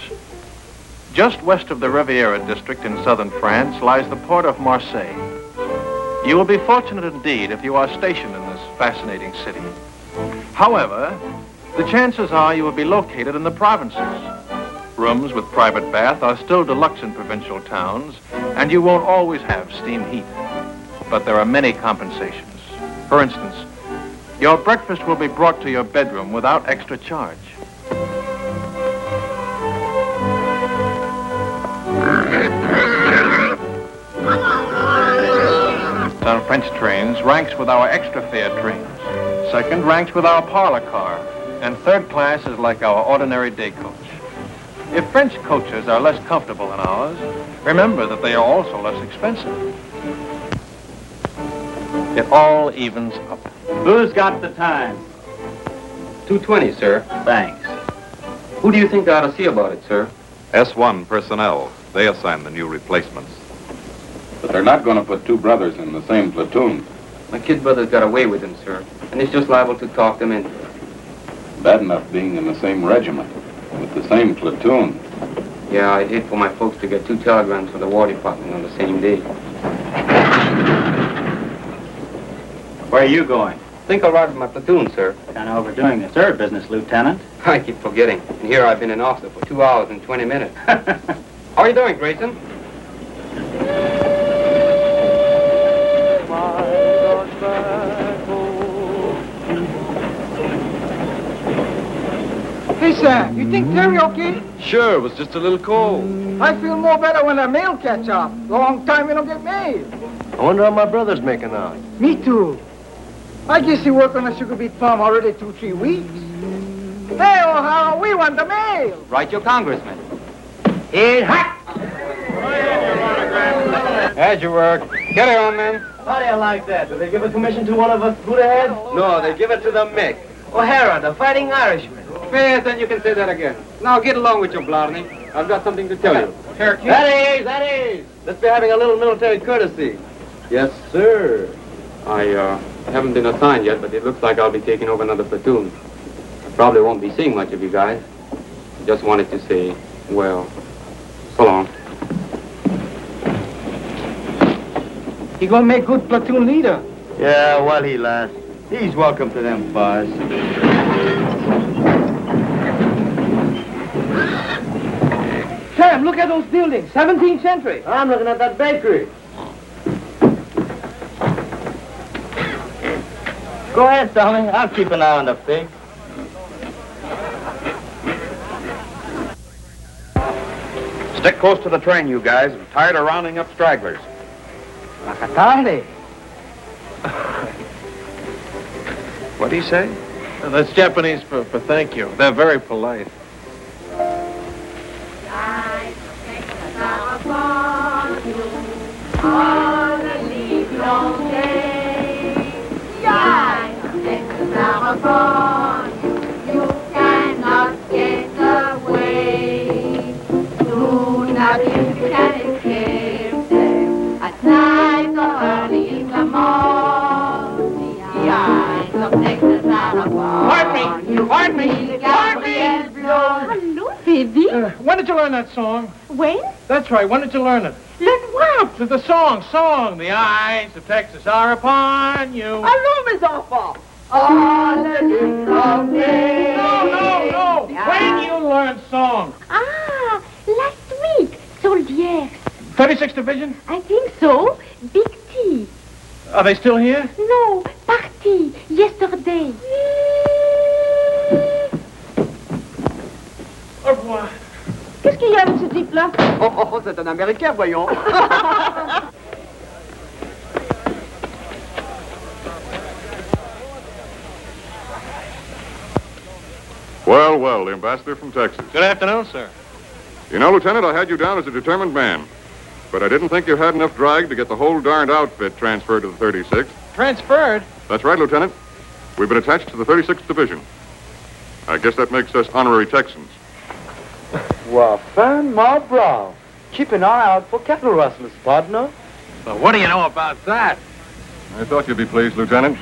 Just west of the Riviera district in southern France lies the port of Marseille. You will be fortunate indeed if you are stationed in this fascinating city. However, the chances are you will be located in the provinces. Rooms with private bath are still deluxe in provincial towns, and you won't always have steam heat. But there are many compensations. For instance, your breakfast will be brought to your bedroom without extra charge. On French trains ranks with our extra fare trains. Second ranks with our parlor car. And third class is like our ordinary day coach. If French coaches are less comfortable than ours, remember that they are also less expensive. It all evens up. Who's got the time? 2:20, sir. Thanks. Who do you think I ought to see about it, sir? S1 personnel. They assign the new replacements. But they're not going to put two brothers in the same platoon. My kid brother's got away with him, sir. And he's just liable to talk them into it. Bad enough being in the same regiment, with the same platoon. Yeah, I'd hate for my folks to get 2 telegrams from the War Department on the same day. Where are you going? Think I'll ride with my platoon, sir. Kind of overdoing the third business, Lieutenant. I keep forgetting. And here I've been an officer for 2 hours and 20 minutes. How are you doing, Grayson? Hey, Sam, you think Terry okay? Sure, it was just a little cold. I feel more better when the mail catch up. Long time we don't get mail. I wonder how my brother's making out. Me too. I guess he worked on a sugar beet farm already 2-3 weeks. Hey, O'Hara, we want the mail. Write your congressman. Hey, ha! How'd you work? Get it on, man. How do you like that? Do they give a commission to one of us Buddha-heads? No, they give it to the Mick. O'Hara, the Fighting Irishman. Yes, and you can say that again. Now get along with your Blarney. I've got something to tell you. That is. Let's be having a little military courtesy. Yes, sir. I haven't been assigned yet, but it looks like I'll be taking over another platoon. I probably won't be seeing much of you guys. Just wanted to say, well, so long. He gonna make good platoon leader. Yeah, well, he lasts. He's welcome to them bars. Sam, look at those buildings. 17th century. I'm looking at that bakery. Go ahead, Tommy. I'll keep an eye on the pig. Stick close to the train, you guys. I'm tired of rounding up stragglers. Macatale. What'd he say? That's Japanese for thank you. They're very polite. You cannot get away. Do nothing can escape them. At night or early in the morning, the eyes of Texas are upon you. Pardon me. Hello, baby. When did you learn that song? When? That's right. When did you learn it? Learn what? The song. The eyes of Texas are upon you. Allô, mes enfants. On the different day. No. When you learned song? Ah, last week. Soldiers. 36th Division? I think so. Big T. Are they still here? No, party. Yesterday. Au revoir. Qu'est-ce qu'il y a avec ce type-là? Oh, c'est un Américain, voyons. Well, the ambassador from Texas. Good afternoon, sir. You know, Lieutenant, I had you down as a determined man. But I didn't think you had enough drag to get the whole darned outfit transferred to the 36th. Transferred? That's right, Lieutenant. We've been attached to the 36th Division. I guess that makes us honorary Texans. Well, fan my brow. Keep an eye out for cattle rustlers, partner. Well, what do you know about that? I thought you'd be pleased, Lieutenant.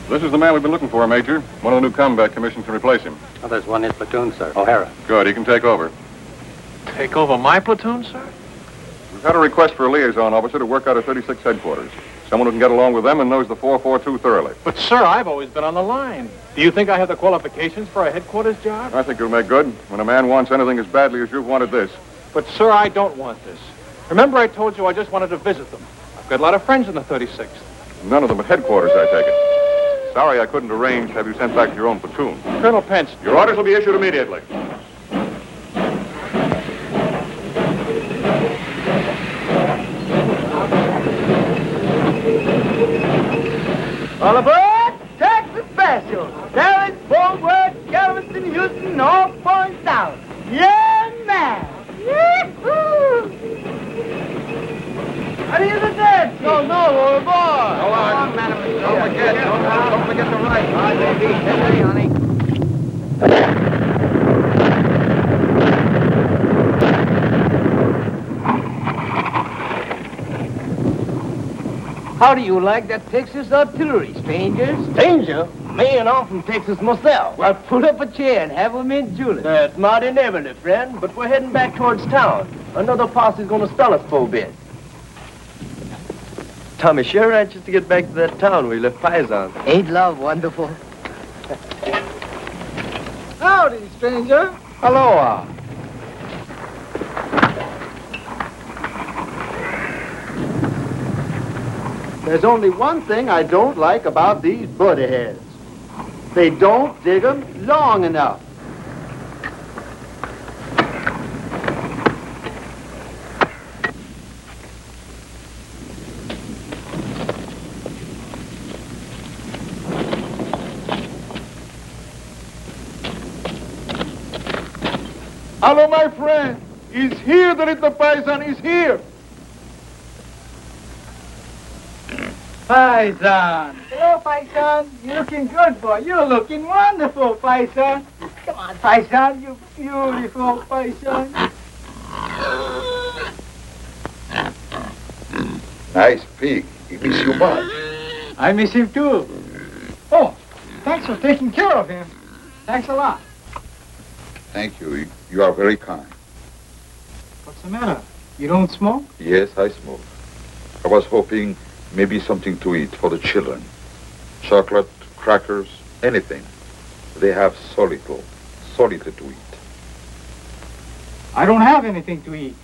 This is the man we've been looking for, Major. One of the new combat commissions to replace him. Oh, there's one in platoon, sir. O'Hara. Good, he can take over. Take over my platoon, sir? We've had a request for a liaison officer to work out of 36 headquarters. Someone who can get along with them and knows the 442 thoroughly. But, sir, I've always been on the line. Do you think I have the qualifications for a headquarters job? I think you'll make good when a man wants anything as badly as you've wanted this. But, sir, I don't want this. Remember I told you I just wanted to visit them. I've got a lot of friends in the 36th. None of them at headquarters, I take it. Sorry I couldn't arrange to have you sent back to your own platoon. Colonel Pence. Your orders will be issued immediately. All aboard! Texas Special! Dallas, Fort Worth, Galveston, Houston, all points out. Yeah, man! Yee-hoo! How do you that? No, we're aboard. Go on, madam. Don't forget the right. All right, baby. Get ready, honey. How do you like that Texas artillery, stranger? Stranger? Man, I'm from Texas myself. Well, pull up a chair and have a mint julep. That's mighty neighborly, friend, but we're heading back towards town. Another posse's gonna stall us for a bit. Tommy sure anxious to get back to that town where he left Paisan. Ain't love wonderful? Howdy, stranger. Aloha. There's only one thing I don't like about these buddy heads. They don't dig 'em long enough. Hello, my friend. He's here, the little Paisan is here. Paisan. Hello, Paisan. You're looking good, boy. You're looking wonderful, Paisan. Come on, Paisan. You beautiful, Paisan. Nice pig. He miss you much. I miss him, too. Oh, thanks for taking care of him. Thanks a lot. Thank you. You are very kind. What's the matter? You don't smoke? Yes, I smoke. I was hoping maybe something to eat for the children. Chocolate, crackers, anything. They have so little to eat. I don't have anything to eat.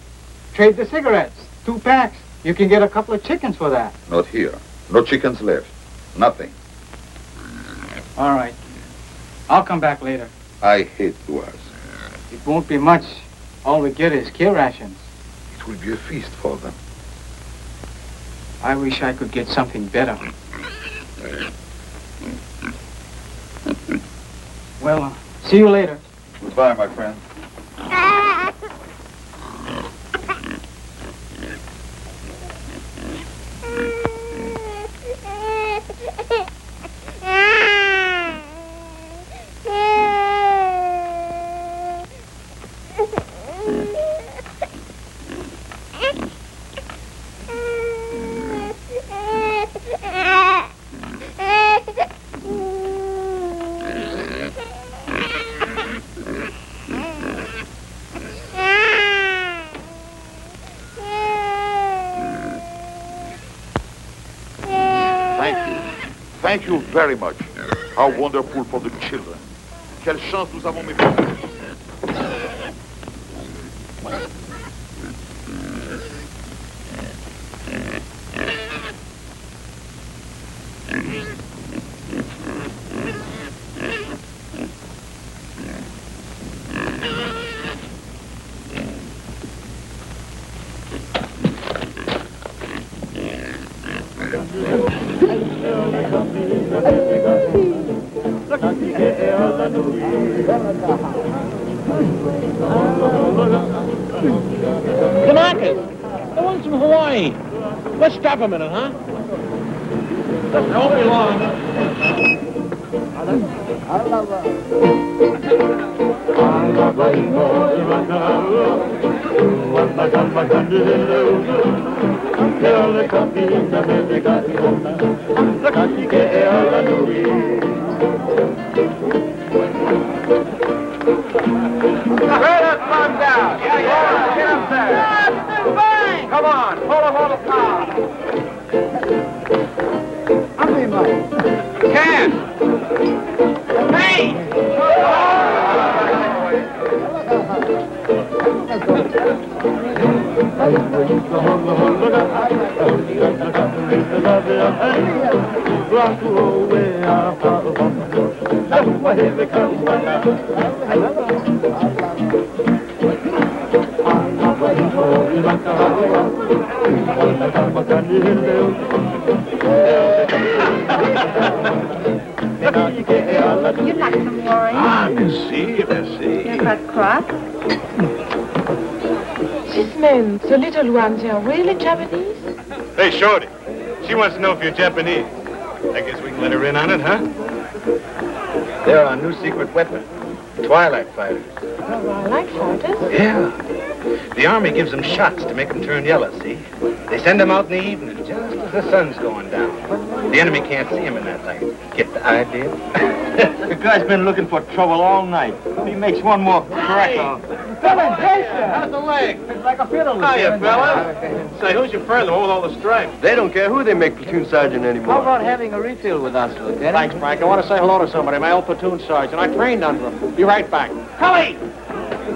Trade the cigarettes. 2 packs. You can get a couple of chickens for that. Not here. No chickens left. Nothing. All right. I'll come back later. I hate to ask. It won't be much. All we get is kill rations. It will be a feast for them. I wish I could get something better. Well, see you later. Goodbye, my friend. Thank you very much. How wonderful for the children. Quelle chance nous avons, mes frères. Kanakas, the ones from Hawaii. Let's stop a minute, huh? It won't be long. le cammina nelle gattona, la catti che è alla lui. Lay that man down. Yeah. Get up there. Come on, pull him on the car. Can't. Hey! You'd like some more, eh? Ah, merci. You've got crust? These men, the little ones, are really Japanese? Hey, Shorty. She wants to know if you're Japanese. I guess we can let her in on it, huh? They're our new secret weapon. Twilight fighters. Twilight fighters? Yeah. The Army gives them shots to make them turn yellow, see? They send them out in the evening, just as the sun's going down. The enemy can't see him in that light. Get the idea? The guy's been looking for trouble all night. He makes one more crack off. How's the leg? It's like a fiddle. Hiya, fella. Say, who's your friend, the one with all the stripes? They don't care who they make platoon sergeant How anymore. about having a refill with us, Lieutenant? Thanks, Frank. I want to say hello to somebody. My old platoon sergeant. I trained under him. Be right back. Cully!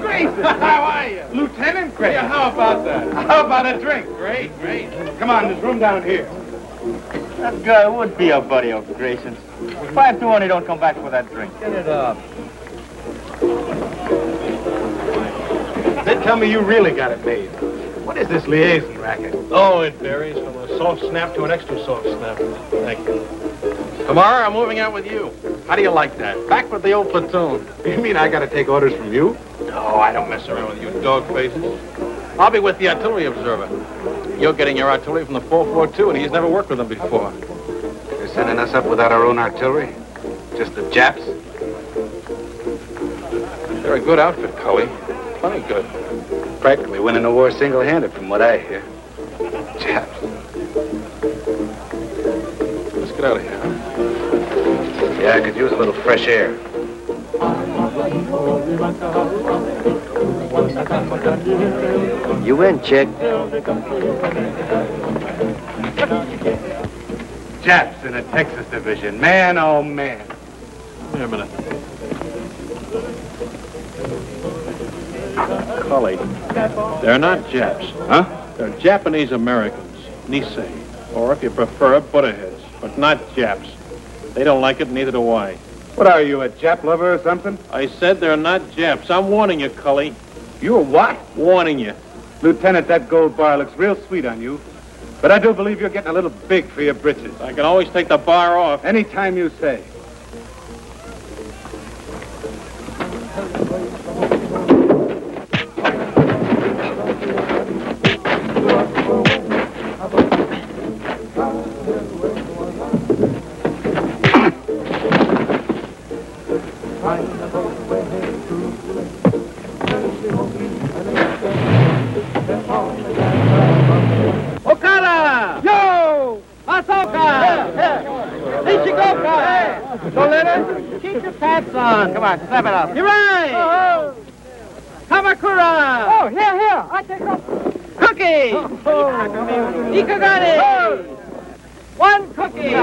Grayson, how are you? Lieutenant Gray. Yeah, how about that? How about a drink? Great. Come on, there's room down here. That guy would be a buddy of Grayson's. 5 to 1, he don't come back for that drink. Get it up. Then tell me you really got it made. What is this liaison racket? Oh, it varies from a soft snap to an extra soft snap. Thank you. Tomorrow, I'm moving out with you. How do you like that? Back with the old platoon. You mean I gotta take orders from you? No, I don't mess around with you dog faces. I'll be with the artillery observer. You're getting your artillery from the 442, and he's never worked with them before. They're sending us up without our own artillery? Just the Japs? They're a good outfit, Cully. Plenty good. Practically winning the war single-handed, from what I hear. Japs. Let's get out of here. Yeah, I could use a little fresh air. You win, chick. Japs in a Texas division. Man, oh man. Wait a minute. Cully, they're not Japs. Huh? They're Japanese Americans. Nisei. Or if you prefer, Buddha-heads. But not Japs. They don't like it, neither do I. What are you, a Jap lover or something? I said they're not Japs. I'm warning you, Cully. You're what? Warning you. Lieutenant, that gold bar looks real sweet on you. But I do believe you're getting a little big for your britches. I can always take the bar off. Anytime you say. Okada! Yo! Asoka! Ichikoka! Don't let it. Keep your pants on. Come on, snap it up. You're right! Oh, oh. Kamakura! Oh, here. I take off. Cookie! Ikagani! Oh. One cookie!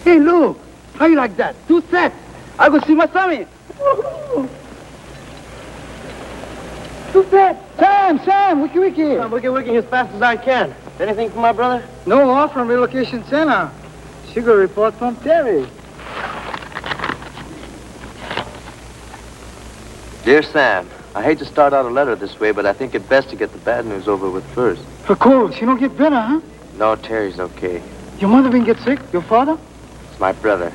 Hey, look. How you like that? 2 sets. I go see Masami. 2 sets. Sam, wiki. I'm working as fast as I can. Anything for my brother? No more from relocation center. Sugar report from Terry. Dear Sam, I hate to start out a letter this way, but I think it best to get the bad news over with first. Of course, you don't get better, huh? No, Terry's okay. Your mother been get sick? Your father? It's my brother.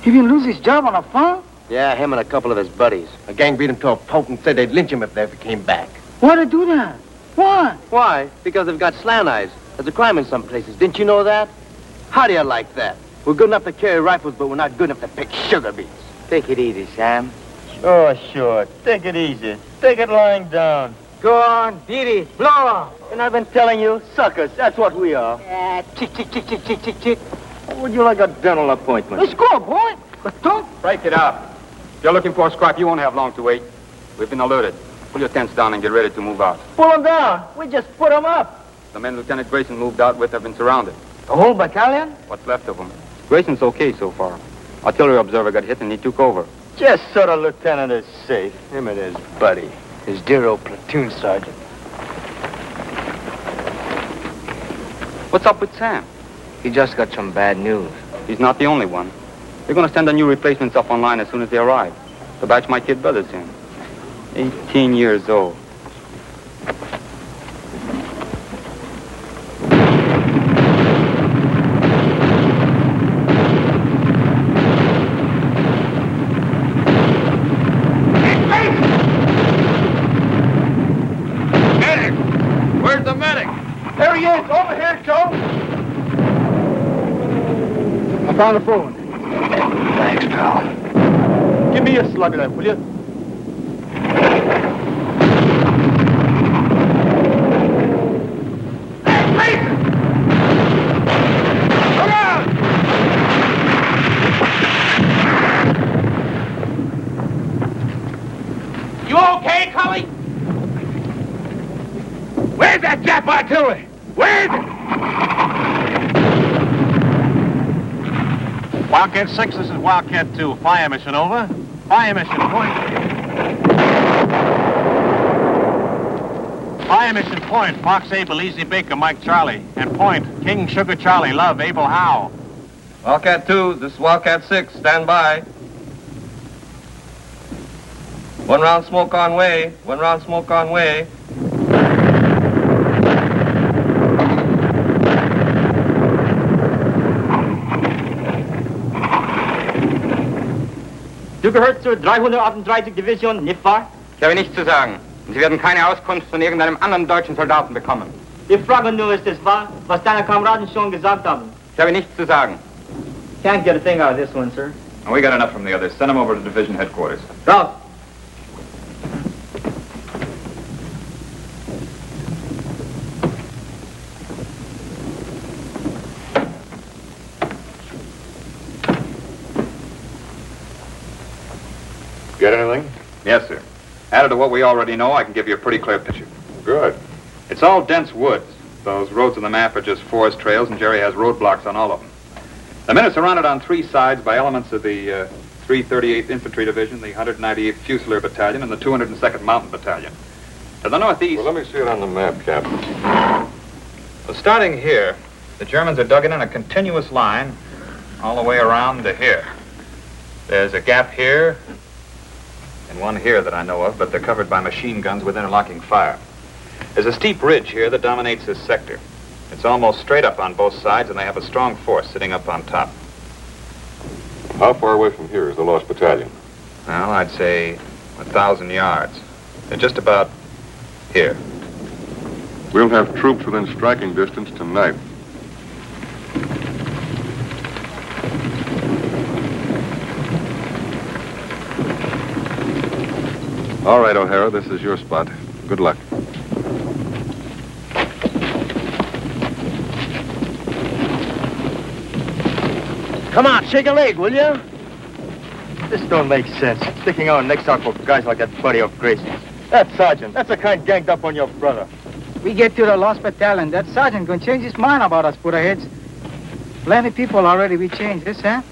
He been lose his job on a farm? Yeah, him and a couple of his buddies. A gang beat him to a pulp and said they'd lynch him if they ever came back. Why they do that? Why? Why? Because they've got slant eyes. There's a crime in some places. Didn't you know that? How do you like that? We're good enough to carry rifles, but we're not good enough to pick sugar beets. Take it easy, Sam. Oh, sure. Take it easy. Take it lying down. Go on, beat it. Blow up. And I've been telling you, suckers, that's what we are. Chick, chick, chick, chick, chick, chick, chick. Would you like a dental appointment? Let's go, boy. But don't. Break it up. If you're looking for a scrap, you won't have long to wait. We've been alerted. Pull your tents down and get ready to move out. Pull them down. We just put them up. The men Lieutenant Grayson moved out with have been surrounded. The whole battalion? What's left of them. Grayson's okay so far. Artillery observer got hit and he took over. Just so the lieutenant is safe. Him and his buddy. His dear old platoon sergeant. What's up with Sam? He just got some bad news. He's not the only one. They're going to send the new replacements up online as soon as they arrive. The batch my kid brother's in. 18 years old. Medic! Where's the medic? There he is. Over here, Joe. I found the phone. Thanks, pal. Give me a slug of that, will you? You okay, Cully? Where's that Jap artillery? Where is it? Wildcat 6, this is Wildcat 2. Fire mission over. Fire mission point. Fire mission point. Fox Abel, Easy Baker, Mike Charlie. And point, King Sugar Charlie, Love, Abel Howe. Wildcat 2, this is Wildcat 6. Stand by. 1 round smoke on way. 1 round smoke on way. Du gehörst zur 338. Division, nicht wahr? Ich habe nichts zu sagen. Und Sie werden keine Auskunft von irgendeinem anderen deutschen Soldaten bekommen. Ich frage nur, ist es wahr, was deine Kameraden schon gesagt haben? Ich habe nichts zu sagen. Can't get a thing out of this one, sir. And we got enough from the others. Send them over to division headquarters. Raus! Get anything? Yes, sir. Added to what we already know, I can give you a pretty clear picture. Good. It's all dense woods. Those roads on the map are just forest trails, and Jerry has roadblocks on all of them. The men are surrounded on 3 sides by elements of the 338th Infantry Division, the 198th Fusilier Battalion, and the 202nd Mountain Battalion. To the northeast... Well, let me see it on the map, Captain. Well, starting here, the Germans are dug in a continuous line all the way around to here. There's a gap here, and one here that I know of, but they're covered by machine guns with interlocking fire. There's a steep ridge here that dominates this sector. It's almost straight up on both sides, and they have a strong force sitting up on top. How far away from here is the lost battalion? Well, I'd say 1,000 yards. They're just about here. We'll have troops within striking distance tonight. All right, O'Hara, this is your spot. Good luck. Come on, shake a leg, will you? This don't make sense. Sticking our necks out for guys like that buddy of Grayson's. That sergeant, that's the kind ganged up on your brother. We get to the lost battalion. That sergeant gonna change his mind about us, Buddha-heads. Plenty people already we changed this, huh?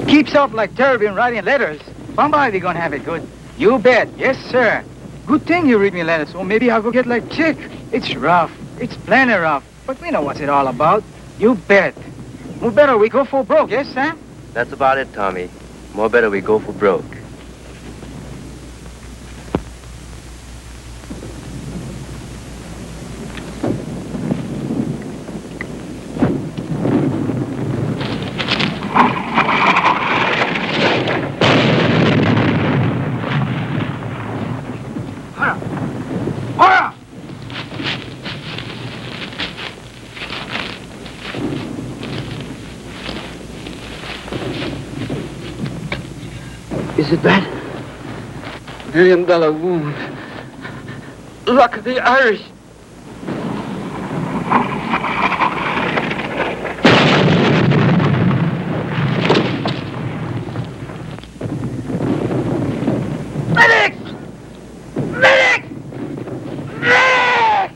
Keeps up like Terry been writing letters. Somebody we gonna have it good. You bet. Yes, sir. Good thing you read me letters, so maybe I'll go get like Chick. It's rough. It's plenty rough. But we know what's it all about. You bet. More better we go for broke, yes, Sam? That's about it, Tommy. More better we go for broke. Is it bad? $1 million wound. Luck of the Irish. Medics! Medics! Medics!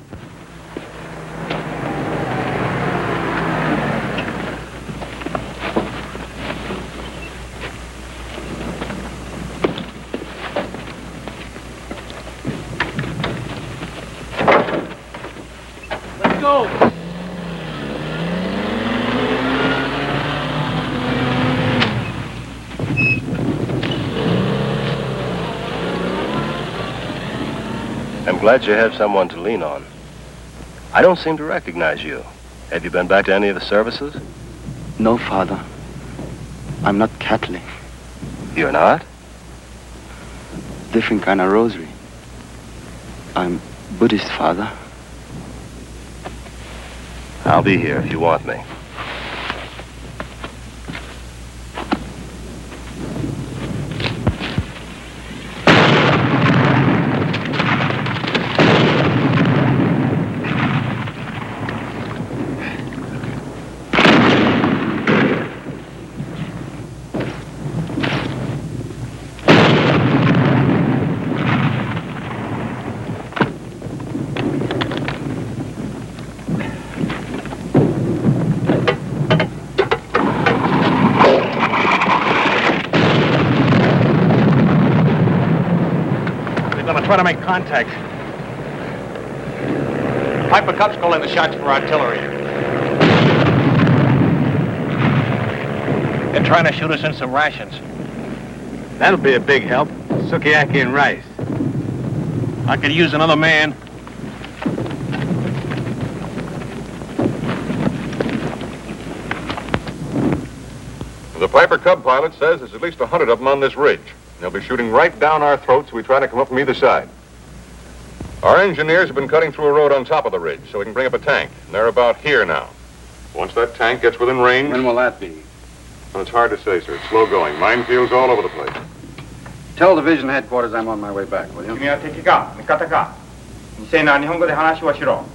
Let's go. I'm glad you have someone to lean on. I don't seem to recognize you. Have you been back to any of the services? No, Father. I'm not Catholic. You're not? Different kind of rosary. I'm Buddhist, Father. I'll be here if you want me. Try to make contact. Piper Cub's calling the shots for artillery. They're trying to shoot us in some rations. That'll be a big help. Sukiyaki and rice. I could use another man. The Piper Cub pilot says there's at least 100 of them on this ridge. They'll be shooting right down our throats as we try to come up from either side. Our engineers have been cutting through a road on top of the ridge so we can bring up a tank. And they're about here now. Once that tank gets within range... When will that be? Well, it's hard to say, sir. It's slow going. Minefields all over the place. Tell division headquarters I'm on my way back, will you? 君は敵か味方か店な日本語で話をしろ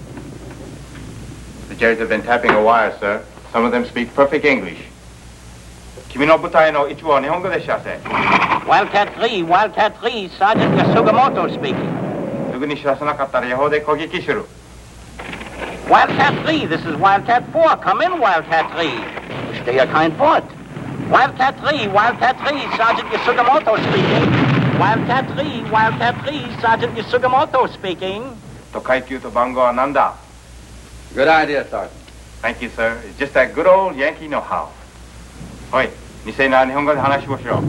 The Jerry's have been tapping a wire, sir. Some of them speak perfect English. 君の部隊の一部は日本語で知らせ Wildcat 3, Wildcat 3, Sergeant Yasugamoto speaking. すぐに知らせなかったら予報で攻撃する Wildcat 3, this is Wildcat 4. Come in, Wildcat 3. Stay your kind foot. Wildcat 3, Wildcat 3, Sergeant Yasugamoto speaking. Wildcat 3, Wildcat 3, Sergeant Yasugamoto speaking. と階級と番号は何だ Good idea, Sergeant. Thank you, sir. It's just that good old Yankee know-how. おい、店な日本語で話をしろ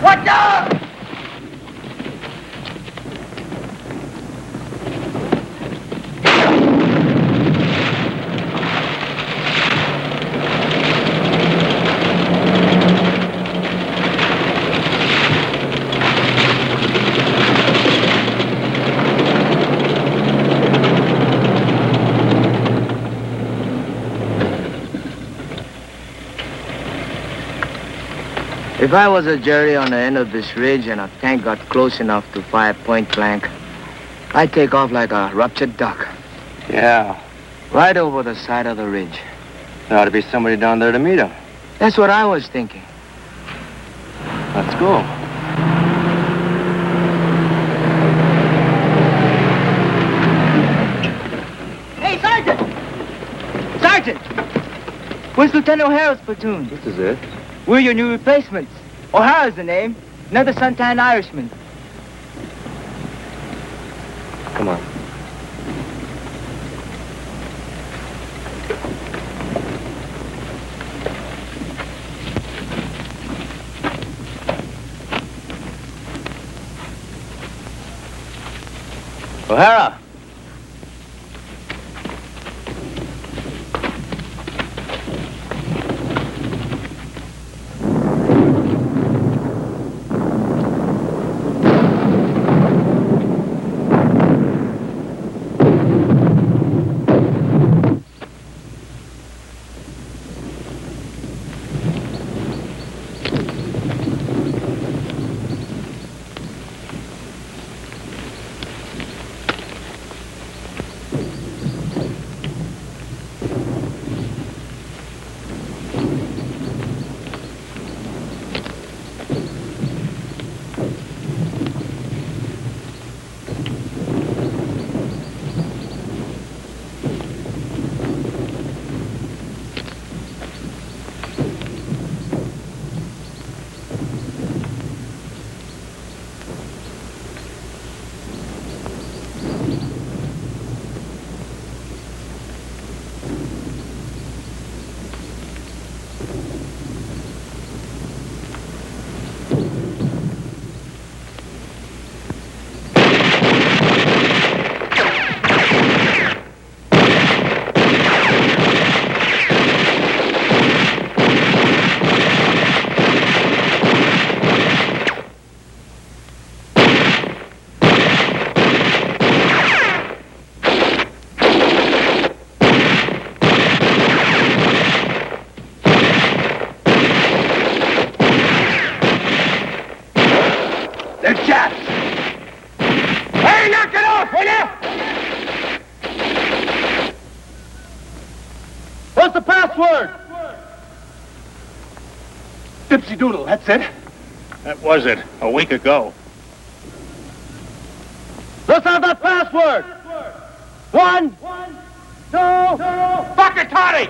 Watch out! If I was a Jerry on the end of this ridge and a tank got close enough to fire point blank, I'd take off like a ruptured duck. Yeah. Right over the side of the ridge. There ought to be somebody down there to meet him. That's what I was thinking. Let's go. Hey, Sergeant! Sergeant! Where's Lieutenant O'Hara's platoon? This is it. We're your new replacements. O'Hara's the name. Another suntan Irishman. Come on. O'Hara. What's the password? Dipsy Doodle, that's it. That was it, a week ago. Let's have that password. 1, 2, Bucket Toddy!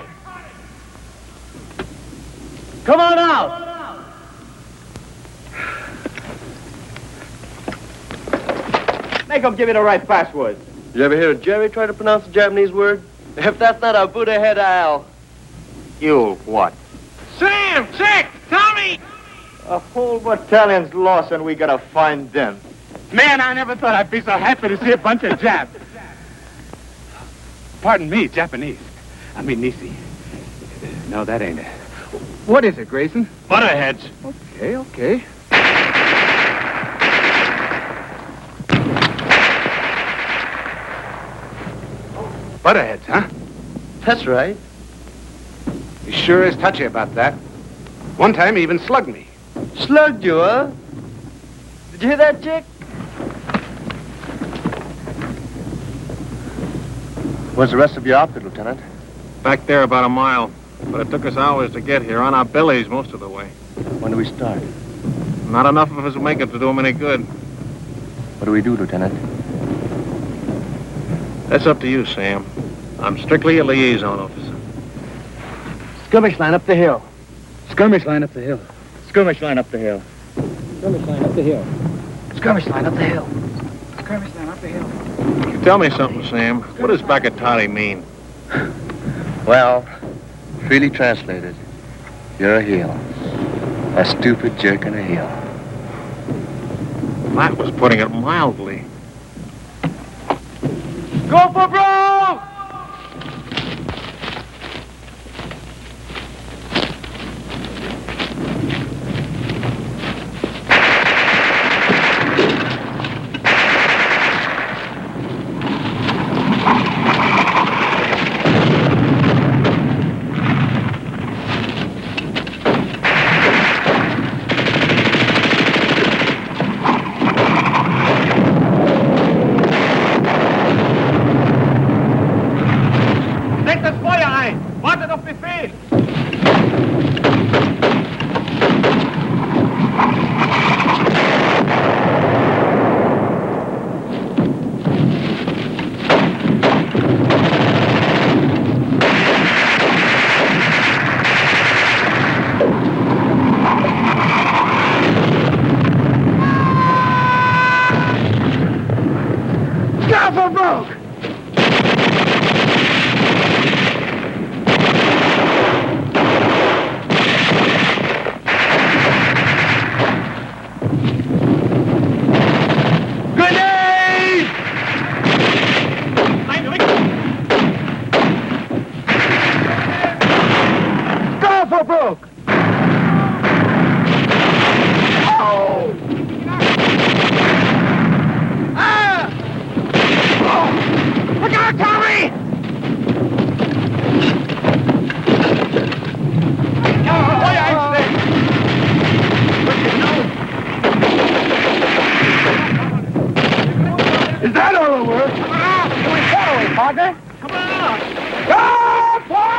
come on out. Make him give you the right password. You ever hear Jerry try to pronounce a Japanese word? If that's not a Buddha head, Al. You what? Sam, Chick, Tommy. A whole battalion's lost and we gotta find them. Man, I never thought I'd be so happy to see a bunch of Japs. Pardon me, Japanese. I mean Nisi. No, that ain't it. What is it, Grayson? Butterheads. Okay. Butterheads, huh? That's right. He sure is touchy about that. One time he even slugged me. Slugged you, huh? Did you hear that, Chick? Where's the rest of your outfit, Lieutenant? Back there about a mile. But it took us hours to get here, on our bellies most of the way. When do we start? Not enough of us will make it to do them any good. What do we do, Lieutenant? That's up to you, Sam. I'm strictly a liaison officer. Skirmish line up the hill. Skirmish line up the hill. Skirmish line up the hill. Skirmish line up the hill. Skirmish line up the hill. Skirmish line up the hill. Tell me something, Sam. What does Bakatati mean? Well, freely translated, you're a heel. A stupid jerk and a heel. That was putting it mildly. Go for broke! window broke. Oh! Ah! Oh! Look out, Tommy! Is that all it was? Can we follow him, partner? Come on! Go, Paul!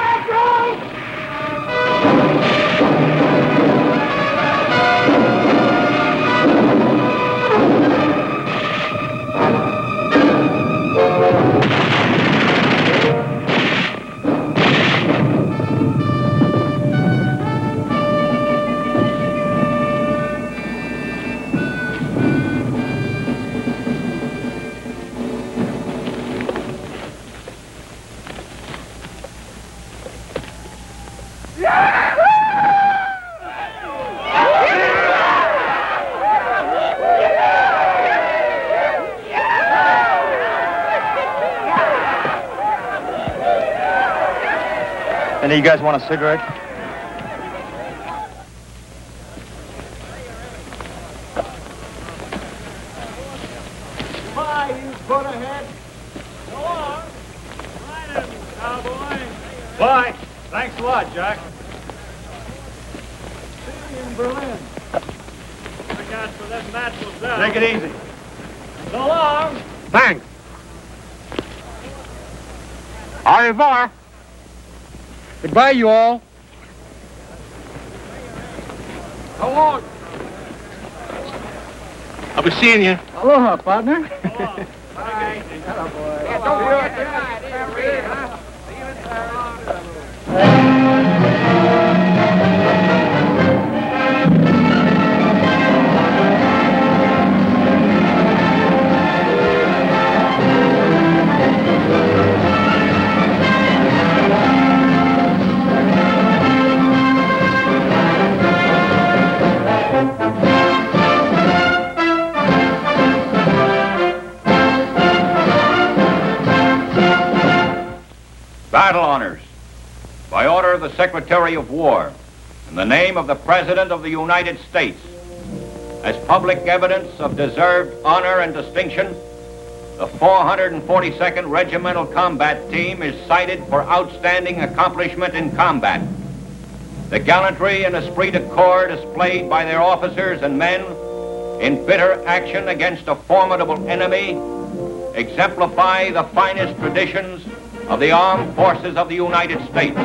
Any of you guys want a cigarette? Bye, you put ahead. Go on. Ride him, cowboy. Bye. Thanks a lot, Jack. See you in Berlin. Look out for them natural down. Take it easy. So long. Thanks. Au revoir. Goodbye, you all. How long? I'll be seeing you. Aloha, partner. Battle honors. By order of the Secretary of War, in the name of the President of the United States, as public evidence of deserved honor and distinction, the 442nd Regimental Combat Team is cited for outstanding accomplishment in combat. The gallantry and esprit de corps displayed by their officers and men in bitter action against a formidable enemy exemplify the finest traditions of the armed forces of the United States.